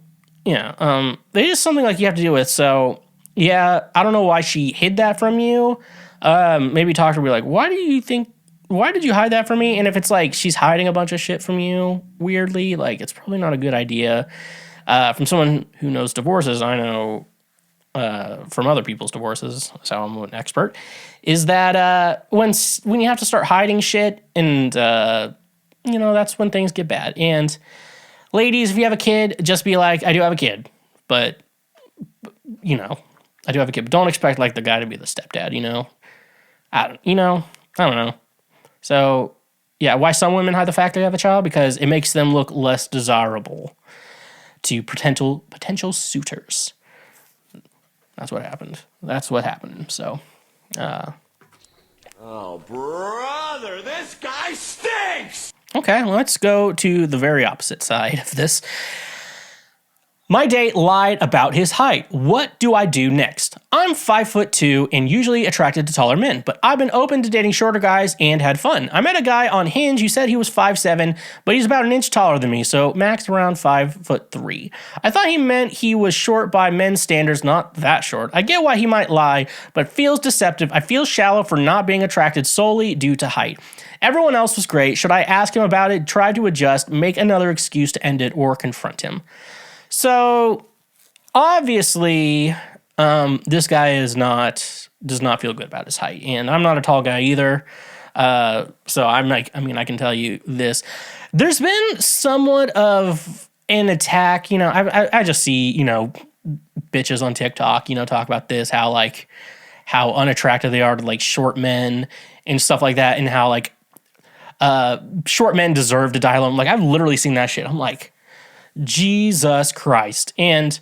yeah, it is something like you have to deal with. So, yeah, I don't know why she hid that from you. Maybe talk to her, be like, why did you hide that from me? And if it's like she's hiding a bunch of shit from you weirdly, like it's probably not a good idea. From someone who knows divorces, I know from other people's divorces, so I'm an expert, is that when you have to start hiding shit and, you know, that's when things get bad. And ladies, if you have a kid, just be like, I do have a kid, but, you know, I do have a kid. But don't expect, like, the guy to be the stepdad, you know? I don't know. So, yeah, why some women hide the fact they have a child? Because it makes them look less desirable to potential suitors. That's what happened. So, Oh, brother, this guy stinks! okay, let's go to the very opposite side of this. My date lied about his height. What do I do next? I'm 5'2" and usually attracted to taller men, but I've been open to dating shorter guys and had fun. I met a guy on Hinge who said he was 5'7", but he's about an inch taller than me, so max around 5'3". I thought he meant he was short by men's standards, not that short. I get why he might lie, but feels deceptive. I feel shallow for not being attracted solely due to height. Everyone else was great. Should I ask him about it, try to adjust, make another excuse to end it, or confront him? So, obviously, this guy does not feel good about his height, and I'm not a tall guy either. So I'm like, I mean, I can tell you this. There's been somewhat of an attack, you know. I just see, you know, bitches on TikTok, you know, talk about this, how unattractive they are to like short men and stuff like that, and how like short men deserve to die alone. Like I've literally seen that shit. I'm like, Jesus Christ. And,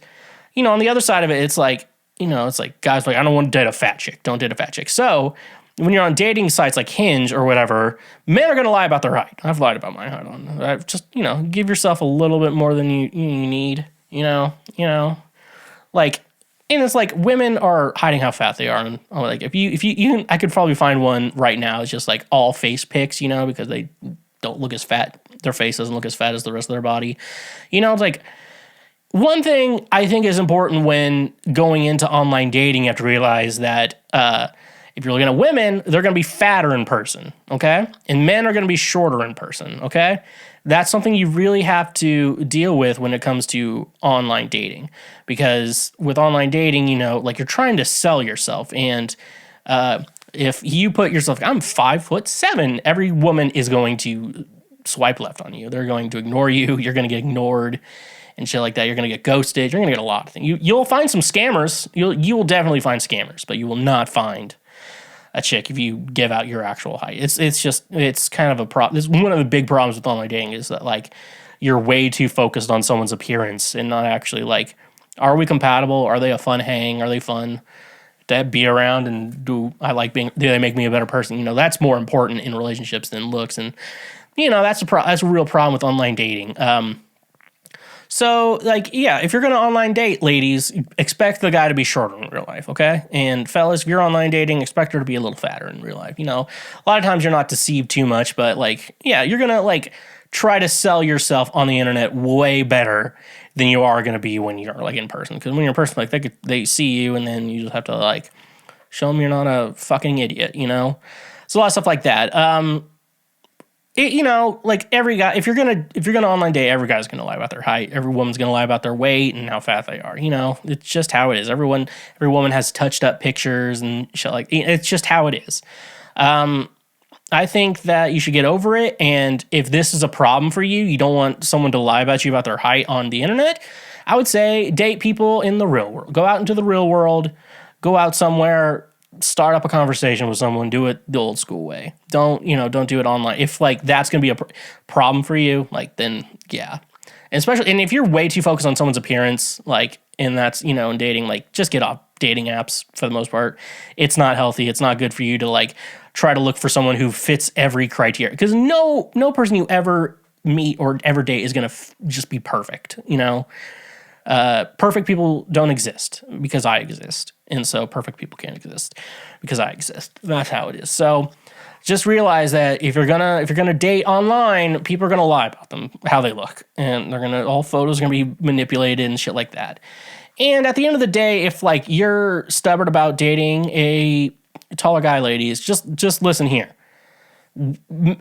you know, on the other side of it, it's like, you know, it's like guys like, I don't want to date a fat chick. Don't date a fat chick. So when you're on dating sites like Hinge or whatever, men are going to lie about their height. I've lied about my height on. I've just, you know, give yourself a little bit more than you need, you know, like, and it's like women are hiding how fat they are. And like, if you I could probably find one right now. It's just like all face pics, you know, because they don't look as fat. Their face doesn't look as fat as the rest of their body. You know, it's like one thing I think is important when going into online dating, you have to realize that if you're looking at women, they're going to be fatter in person, okay? And men are going to be shorter in person, okay? That's something you really have to deal with when it comes to online dating. Because with online dating, you know, like you're trying to sell yourself. And if you put yourself, I'm 5'7", every woman is going to swipe left on you. They're going to ignore you. You're going to get ignored and shit like that. You're going to get ghosted. You're going to get a lot of things. You'll find some scammers. You will definitely find scammers, but you will not find a chick if you give out your actual height. It's kind of a problem. It's one of the big problems with online dating is that like you're way too focused on someone's appearance and not actually like, are we compatible? Are they a fun hang? Are they fun to be around? And do they make me a better person? You know, that's more important in relationships than looks. And that's a real problem with online dating. So, like, yeah, if you're going to online date, ladies, expect the guy to be shorter in real life, okay? And fellas, if you're online dating, expect her to be a little fatter in real life. A lot of times you're not deceived too much, but, like, yeah, you're going to, like, try to sell yourself on the internet way better than you are going to be when you're, like, in person. Because when you're in person, like, they see you, and then you just have to, like, show them you're not a fucking idiot, So a lot of stuff like that. Like every guy, if you're gonna online date, every guy's gonna lie about their height. Every woman's gonna lie about their weight and how fat they are. It's just how it is. Every woman has touched up pictures and shit. Like, it's just how it is. I think that you should get over it. And if this is a problem for you, you don't want someone to lie about you about their height on the internet. I would say date people in the real world. Go out into the real world. Go out somewhere. Start up a conversation with someone, do it the old school way. Don't do it online. If like that's going to be a problem for you, like then yeah. And if you're way too focused on someone's appearance, like, and that's, in dating, like just get off dating apps for the most part. It's not healthy. It's not good for you to like try to look for someone who fits every criteria, because no person you ever meet or ever date is going to just be perfect. Perfect people don't exist because I exist. And so perfect people can't exist because I exist. That's how it is. So just realize that if you're gonna date online, people are gonna lie about them, how they look. And all photos are gonna be manipulated and shit like that. And at the end of the day, if like you're stubborn about dating a taller guy, ladies, just listen here.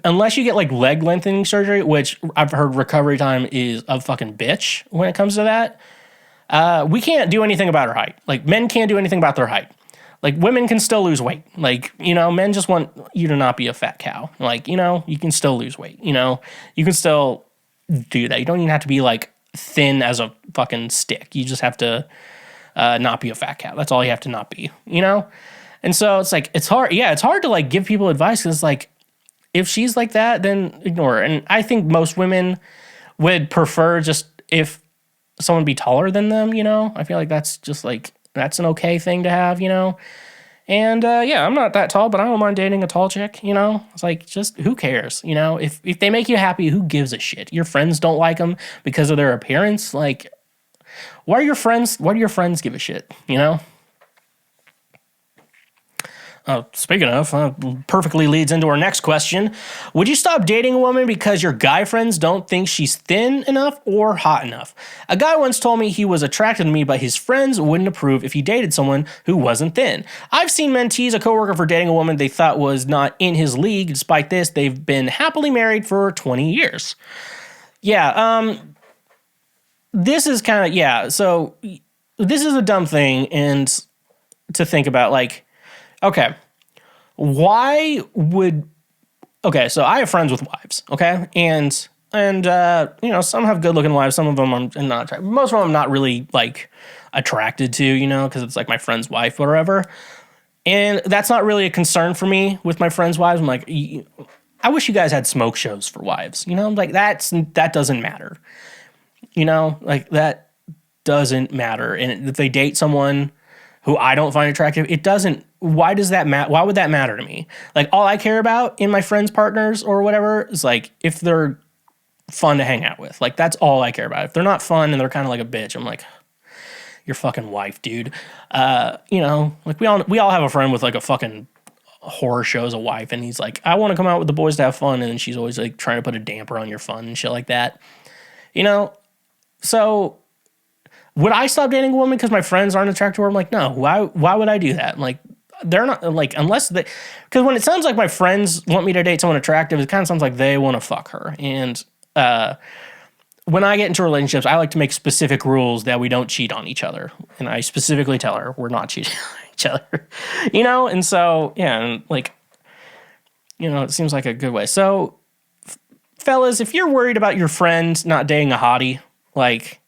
Unless you get like leg lengthening surgery, which I've heard recovery time is a fucking bitch when it comes to that. We can't do anything about our height. Like, men can't do anything about their height. Like, women can still lose weight. Like, men just want you to not be a fat cow. Like, you can still lose weight. You can still do that. You don't even have to be, like, thin as a fucking stick. You just have to not be a fat cow. That's all you have to not be, And so it's, like, it's hard. Yeah, it's hard to, like, give people advice because, like, if she's like that, then ignore her. And I think most women would prefer just if someone be taller than them, I feel like that's just like, that's an okay thing to have, and yeah, I'm not that tall, but I don't mind dating a tall chick, it's like, just who cares, if they make you happy, who gives a shit? Your friends don't like them because of their appearance. Like, why do your friends give a shit, Speaking of, perfectly leads into our next question. Would you stop dating a woman because your guy friends don't think she's thin enough or hot enough? A guy once told me he was attracted to me, but his friends wouldn't approve if he dated someone who wasn't thin. I've seen men tease a coworker for dating a woman they thought was not in his league. Despite this, they've been happily married for 20 years. Yeah, this is kind of, yeah, so this is a dumb thing and to think about, like, okay, so I have friends with wives, okay? And some have good-looking wives, some of them I'm not attracted. Most of them I'm not really, like, attracted to, because it's, like, my friend's wife or whatever. And that's not really a concern for me with my friends' wives. I'm like, I wish you guys had smoke shows for wives, Like, that doesn't matter. Like, that doesn't matter. And if they date someone who I don't find attractive, it doesn't. Why does that matter? Why would that matter to me? Like, all I care about in my friends' partners or whatever is, like, if they're fun to hang out with. Like, that's all I care about. If they're not fun and they're kind of like a bitch, I'm like, your fucking wife, dude. Like, we all have a friend with, like, a fucking horror show as a wife, and he's like, I want to come out with the boys to have fun, and then she's always, like, trying to put a damper on your fun and shit like that. So would I stop dating a woman because my friends aren't attracted to her? I'm like, no. Why would I do that? I'm like, they're not, like, unless they, because when it sounds like my friends want me to date someone attractive, it kind of sounds like they want to fuck her. And when I get into relationships, I like to make specific rules that we don't cheat on each other. And I specifically tell her we're not cheating on each other, And so, yeah, and like, it seems like a good way. So, fellas, if you're worried about your friend not dating a hottie, like,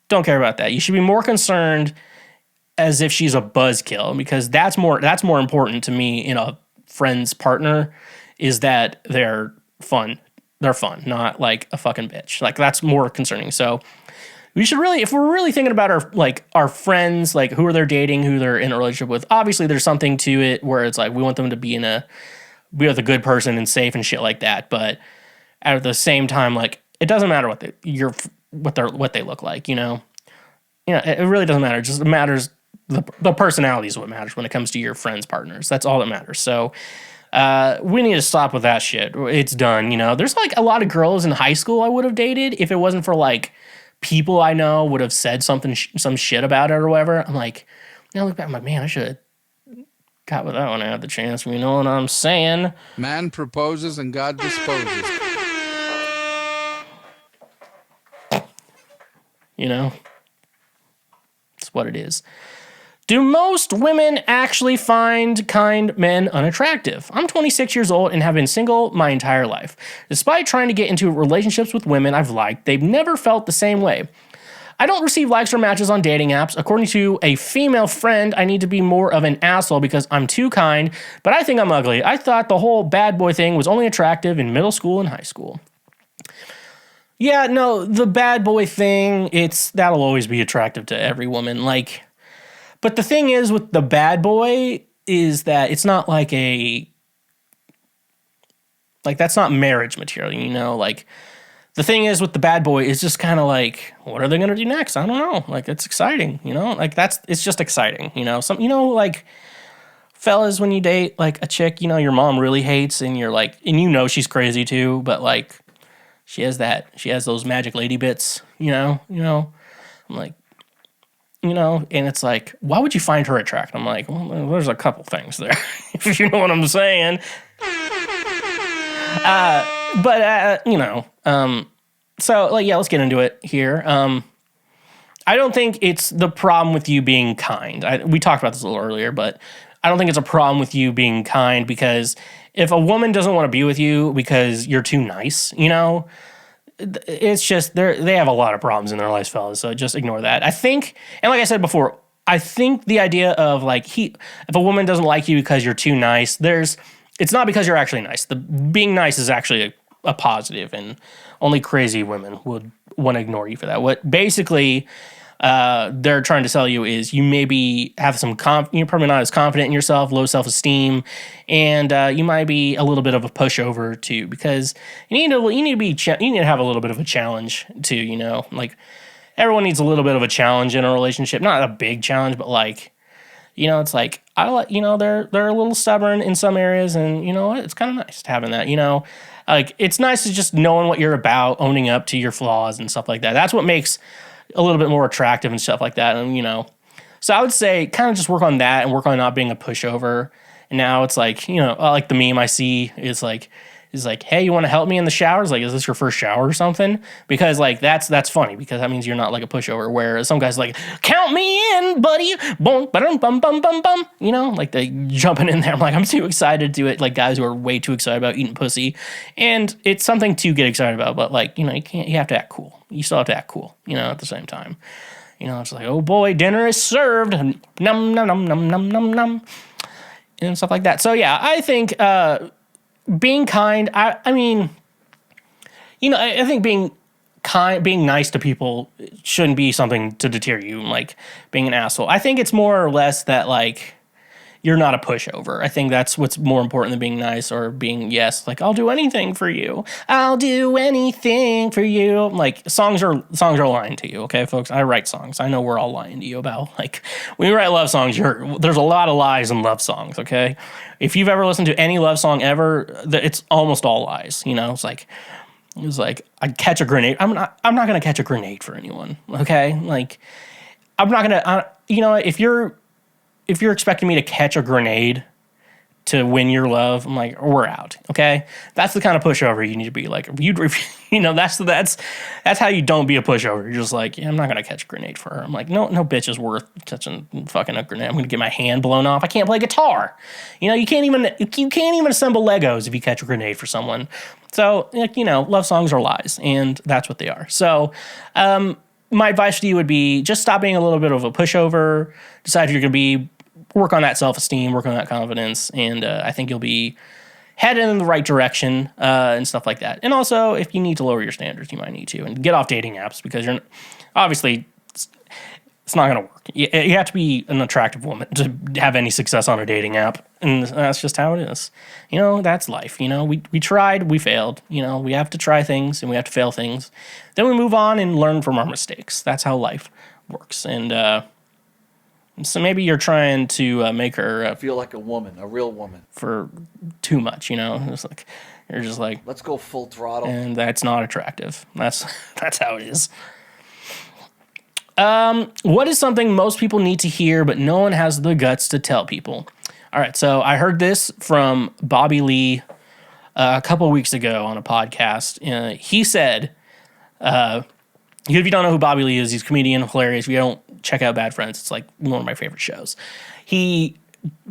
don't care about that. You should be more concerned as if she's a buzzkill, because that's more important to me in a friend's partner, is that they're fun. They're fun, not like a fucking bitch. Like, that's more concerning. So we should really, if we're really thinking about our friends, like who are they dating, who they're in a relationship with, obviously there's something to it where it's like we want them to be in a be with a good person and safe and shit like that. But at the same time, like, it doesn't matter what they look like, you know? You know, it really doesn't matter. It just matters, the personality is what matters when it comes to your friends, partners. That's all that matters. So we need to stop with that shit. It's done, you know? There's, like, a lot of girls in high school I would have dated if it wasn't for, like, people I know would have said some shit about it or whatever. I'm like, now look back, I'm like, man, I should have got with that when I had the chance. You know what I'm saying? Man proposes and God disposes. You know? It's what it is. Do most women actually find kind men unattractive? I'm 26 years old and have been single my entire life. Despite trying to get into relationships with women I've liked, they've never felt the same way. I don't receive likes or matches on dating apps. According to a female friend, I need to be more of an asshole because I'm too kind, but I think I'm ugly. I thought the whole bad boy thing was only attractive in middle school and high school. Yeah, no, the bad boy thing, that'll always be attractive to every woman. Like, but the thing is with the bad boy is that it's not like that's not marriage material, you know? Like, the thing is with the bad boy is just kind of like, what are they going to do next? I don't know. Like, it's exciting, you know? Like, it's just exciting, you know? You know, like, fellas, when you date, like, a chick, you know, your mom really hates and you're like, and you know she's crazy too, but, like, she has those magic lady bits, you know? I'm like, you know, and it's like, why would you find her attractive? I'm like, well, there's a couple things there, if you know what I'm saying. You know, so, like, yeah, let's get into it here. I don't think it's the problem with you being kind. We talked about this a little earlier, but I don't think it's a problem with you being kind, because if a woman doesn't want to be with you because you're too nice, you know, it's just they have a lot of problems in their lives, fellas. So just ignore that. I think, and like I said before, I think the idea of, like, if a woman doesn't like you because you're too nice, it's not because you're actually nice. Being nice is actually a positive, and only crazy women would want to ignore you for that. What basically they're trying to tell you is you maybe have you're probably not as confident in yourself, low self-esteem, and you might be a little bit of a pushover too, because you need to have a little bit of a challenge too, you know? Like, everyone needs a little bit of a challenge in a relationship, not a big challenge, but, like, you know, it's like, you know, they're a little stubborn in some areas, and you know what? It's kind of nice having that, you know? Like, it's nice to just knowing what you're about, owning up to your flaws and stuff like that. That's what makes a little bit more attractive and stuff like that. And, you know, so I would say kind of just work on that and work on not being a pushover. And now it's like, you know, like the meme I see is like, hey, you want to help me in the showers? Like, is this your first shower or something? Because, like, that's funny, because that means you're not like a pushover, where some guys like, count me in, buddy. Boom, bum, bum, bum, bum, bum. You know, like, they jumping in there. I'm like, I'm too excited to do it. Like, guys who are way too excited about eating pussy. And it's something to get excited about, but, like, you know, you have to act cool. You still have to act cool, you know, at the same time. You know, it's like, oh boy, dinner is served. Num, num, num, num, num, num, num. And stuff like that. So, yeah, I think, being kind, I mean, you know, I think being nice to people shouldn't be something to deter you, like being an asshole. I think it's more or less that, like, you're not a pushover. I think that's what's more important than being nice or being, yes, like, I'll do anything for you. I'll do anything for you. Like, songs are lying to you, okay, folks? I write songs. I know we're all lying to you about, like, when you write love songs, there's a lot of lies in love songs, okay? If you've ever listened to any love song ever, it's almost all lies, you know? It's like, I'd catch a grenade. I'm not going to catch a grenade for anyone, okay? Like, I'm not going to, you know, if you're expecting me to catch a grenade to win your love, I'm like, we're out, okay? That's the kind of pushover you need to be. Like, you know, that's how you don't be a pushover. You're just like, yeah, I'm not gonna catch a grenade for her. I'm like, no bitch is worth touching fucking a grenade. I'm gonna get my hand blown off. I can't play guitar. You know, you can't even assemble Legos if you catch a grenade for someone. So, like, you know, love songs are lies, and that's what they are. So, my advice to you would be just stop being a little bit of a pushover. Decide who you're gonna be. Work on that self-esteem, work on that confidence, and I think you'll be headed in the right direction and stuff like that. And also, if you need to lower your standards, you might need to. And get off dating apps, because you're obviously, It's not going to work. You have to be an attractive woman to have any success on a dating app. And that's just how it is. You know, that's life. You know, we tried, we failed. You know, we have to try things and we have to fail things. Then we move on and learn from our mistakes. That's how life works. And so maybe you're trying to make her Feel like a woman, a real woman. for too much, you know? It's like, you're just like, Let's go full throttle. and that's not attractive. That's how it is. What is something most people need to hear, but no one has the guts to tell people? All right, so I heard this from Bobby Lee a couple of weeks ago on a podcast. He said, if you don't know who Bobby Lee is, he's a comedian, hilarious. If you don't, check out Bad Friends. It's like one of my favorite shows. He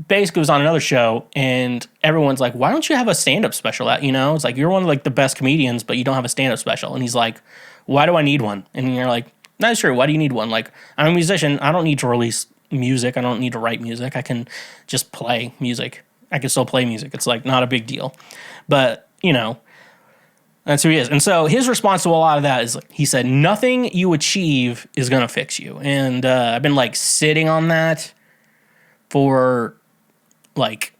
basically was on another show, and everyone's like, why don't you have a stand-up special out? You know, it's like, you're one of like the best comedians, but you don't have a stand-up special. And he's like, why do I need one? And you're like, that's true. Why do you need one? Like, I'm a musician. I don't need to release music. I don't need to write music. I can just play music. I can still play music. It's like not a big deal. But, you know, that's who he is. And so his response to a lot of that is, like, he said, nothing you achieve is going to fix you. And I've been like sitting on that for like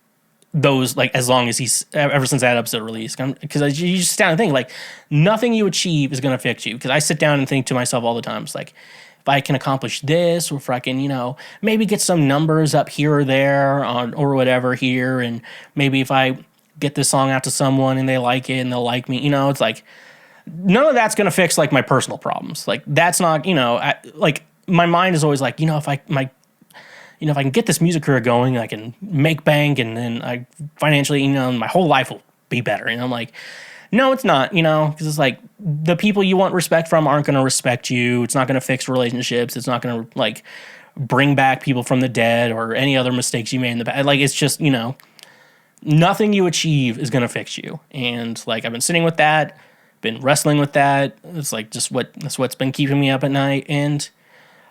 those, like, as long as he's ever since that episode released, because you just sit down and think, like, nothing you achieve is going to fix you. Because I sit down and think to myself all the time, it's like, if I can accomplish this, or if I can, you know, maybe get some numbers up here or there on, or whatever here, and maybe if I get this song out to someone and they like it and they'll like me, you know, it's like, none of that's going to fix like my personal problems. Like, that's not, you know, like, my mind is always like, you know, if I can get this music career going, I can make bank, and then I financially, you know, my whole life will be better. And I'm like, no, it's not, you know, because it's like, the people you want respect from aren't going to respect you. It's not going to fix relationships. It's not going to like bring back people from the dead or any other mistakes you made in the past. Like, it's just, you know, nothing you achieve is going to fix you. And like, I've been sitting with that, been wrestling with that. It's like that's what's been keeping me up at night. And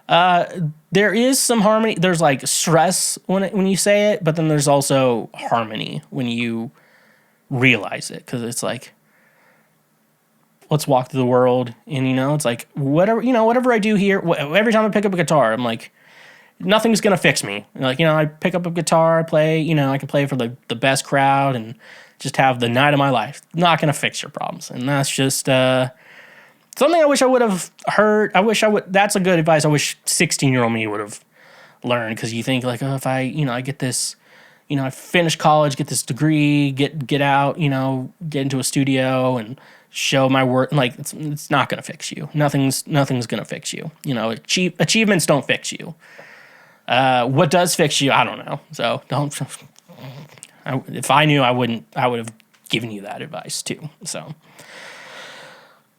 there is some harmony. There's like stress when you say it, but then there's also harmony when you realize it. Cause it's like, let's walk through the world. And, you know, it's like, whatever I do here, every time I pick up a guitar, I'm like, nothing's going to fix me. Like, you know, I pick up a guitar, I play, you know, I can play for the best crowd and just have the night of my life. Not going to fix your problems. And that's just, something I wish I would have heard. That's a good advice I wish 16-year-old me would have learned. Cause you think like, oh, if I get this, you know, I finish college, get this degree, get out, you know, get into a studio and show my work. Like, it's not going to fix you. Nothing's going to fix you. You know, achievements don't fix you. What does fix you? I don't know. So if I knew, I would have given you that advice too. So,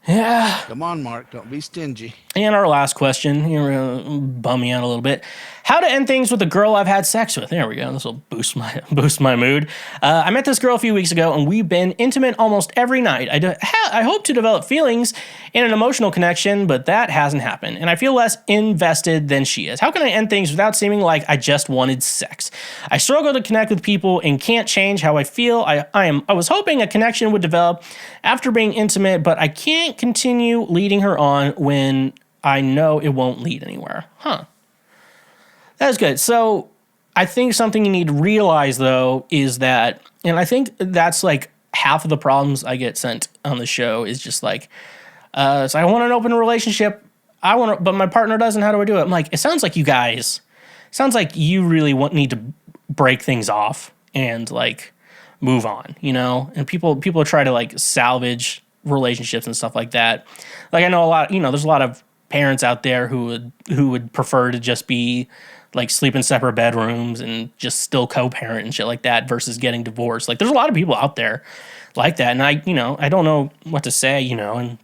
yeah. Come on, Mark. Don't be stingy. And our last question, you're gonna bum me out a little bit. How to end things with a girl I've had sex with. There we go. This will boost my mood. I met this girl a few weeks ago, and we've been intimate almost every night. I hope to develop feelings and an emotional connection, but that hasn't happened, and I feel less invested than she is. How can I end things without seeming like I just wanted sex? I struggle to connect with people and can't change how I feel. I was hoping a connection would develop after being intimate, but I can't continue leading her on when I know it won't lead anywhere. Huh. That's good. So I think something you need to realize, though, is that, and I think that's like half of the problems I get sent on the show is just like, so I want an open relationship. But my partner doesn't. How do I do it? I'm like, it sounds like you really need to break things off and like move on, you know? And people try to like salvage relationships and stuff like that. Like, I know a lot, you know, there's a lot of parents out there who would prefer to just be like sleep in separate bedrooms and just still co-parent and shit like that versus getting divorced. Like, there's a lot of people out there like that. And I don't know what to say, you know,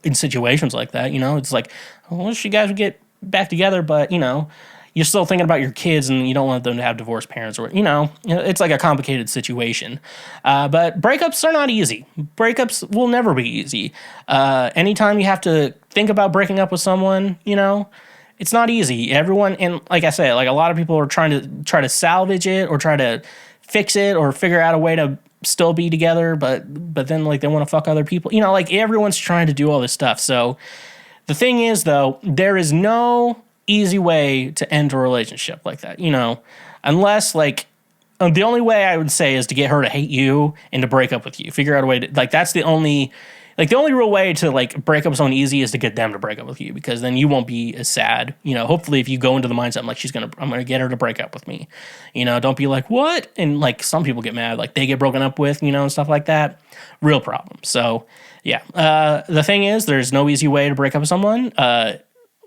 in situations like that, you know, it's like, I wish you guys would get back together, but, you know, you're still thinking about your kids and you don't want them to have divorced parents, or, you know, it's like a complicated situation. But breakups are not easy. Breakups will never be easy. Anytime you have to think about breaking up with someone, you know, it's not easy. Everyone, and like I said, like a lot of people are trying to salvage it or try to fix it or figure out a way to still be together, but then like they want to fuck other people. You know, like everyone's trying to do all this stuff. So the thing is, though, there is no easy way to end a relationship like that, you know, unless like the only way I would say is to get her to hate you and to break up with you. Figure out a way to, like, that's the only real way to like break up with someone easy is to get them to break up with you, because then you won't be as sad. You know, hopefully if you go into the mindset, I'm going to get her to break up with me. You know, don't be like, what? And like some people get mad, like they get broken up with, you know, and stuff like that. Real problem. So yeah. The thing is, there's no easy way to break up with someone.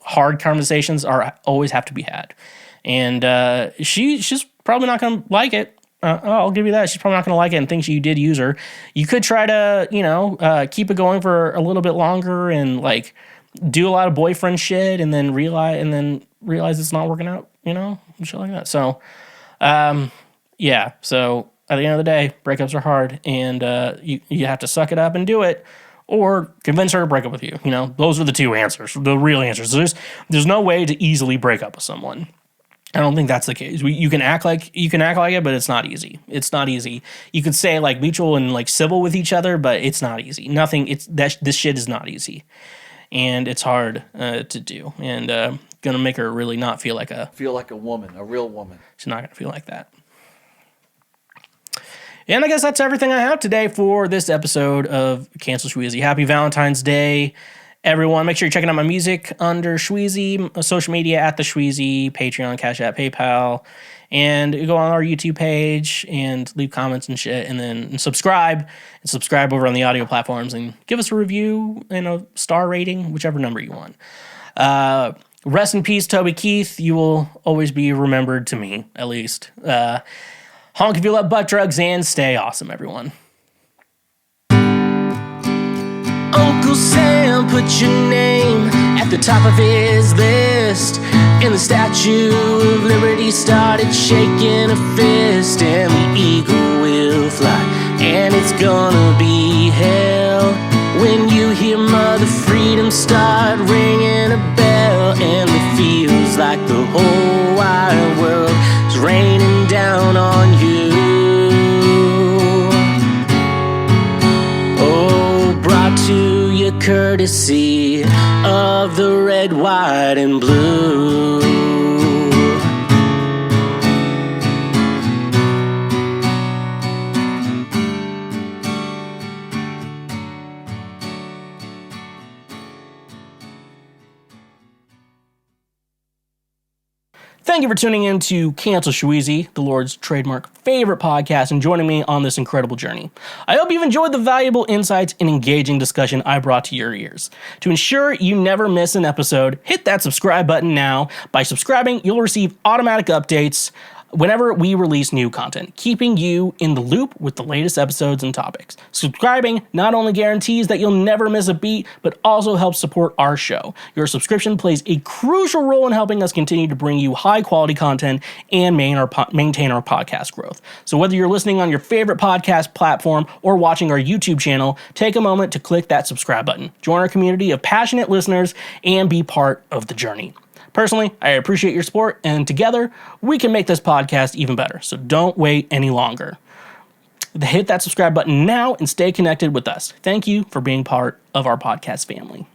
Hard conversations always have to be had. And she's probably not going to like it. I'll give you that. She's probably not going to like it and think you did use her. You could try to, you know, keep it going for a little bit longer and like do a lot of boyfriend shit and then realize it's not working out, you know, and shit like that. So, yeah. So at the end of the day, breakups are hard, and you have to suck it up and do it, or convince her to break up with you. You know, those are the two answers, the real answers. There's no way to easily break up with someone. I don't think that's the case. You can act like it, but it's not easy. It's not easy. You could say like mutual and like civil with each other, but it's not easy. This shit is not easy, and it's hard to do. And gonna make her really not feel like a woman, a real woman. She's not gonna feel like that. And I guess that's everything I have today for this episode of Cancel Schweezy. Happy Valentine's Day, everyone. Make sure you're checking out my music under Schweezy, social media at TheSchweezy, Patreon, Cash App, PayPal, and go on our YouTube page and leave comments and shit, and then subscribe over on the audio platforms and give us a review and a star rating, whichever number you want. Rest in peace, Toby Keith. You will always be remembered to me, at least. Honk if you love butt drugs, and stay awesome, everyone. Uncle Sam put your name at the top of his list, and the Statue of Liberty started shaking a fist, and the eagle will fly, and it's gonna be hell when you hear Mother Freedom start ringing a bell, and it feels like the whole wide world is raining down on you. Oh, brought to you courtesy of the red, white, and blue. Thank you for tuning in to Cancel Schweezy, the Lord's trademark favorite podcast, and joining me on this incredible journey. I hope you've enjoyed the valuable insights and engaging discussion I brought to your ears. To ensure you never miss an episode, hit that subscribe button now. By subscribing, you'll receive automatic updates whenever we release new content, keeping you in the loop with the latest episodes and topics. Subscribing not only guarantees that you'll never miss a beat, but also helps support our show. Your subscription plays a crucial role in helping us continue to bring you high quality content and maintain our podcast growth. So whether you're listening on your favorite podcast platform or watching our YouTube channel, take a moment to click that subscribe button. Join our community of passionate listeners and be part of the journey. Personally, I appreciate your support, and together, we can make this podcast even better. So don't wait any longer. Hit that subscribe button now and stay connected with us. Thank you for being part of our podcast family.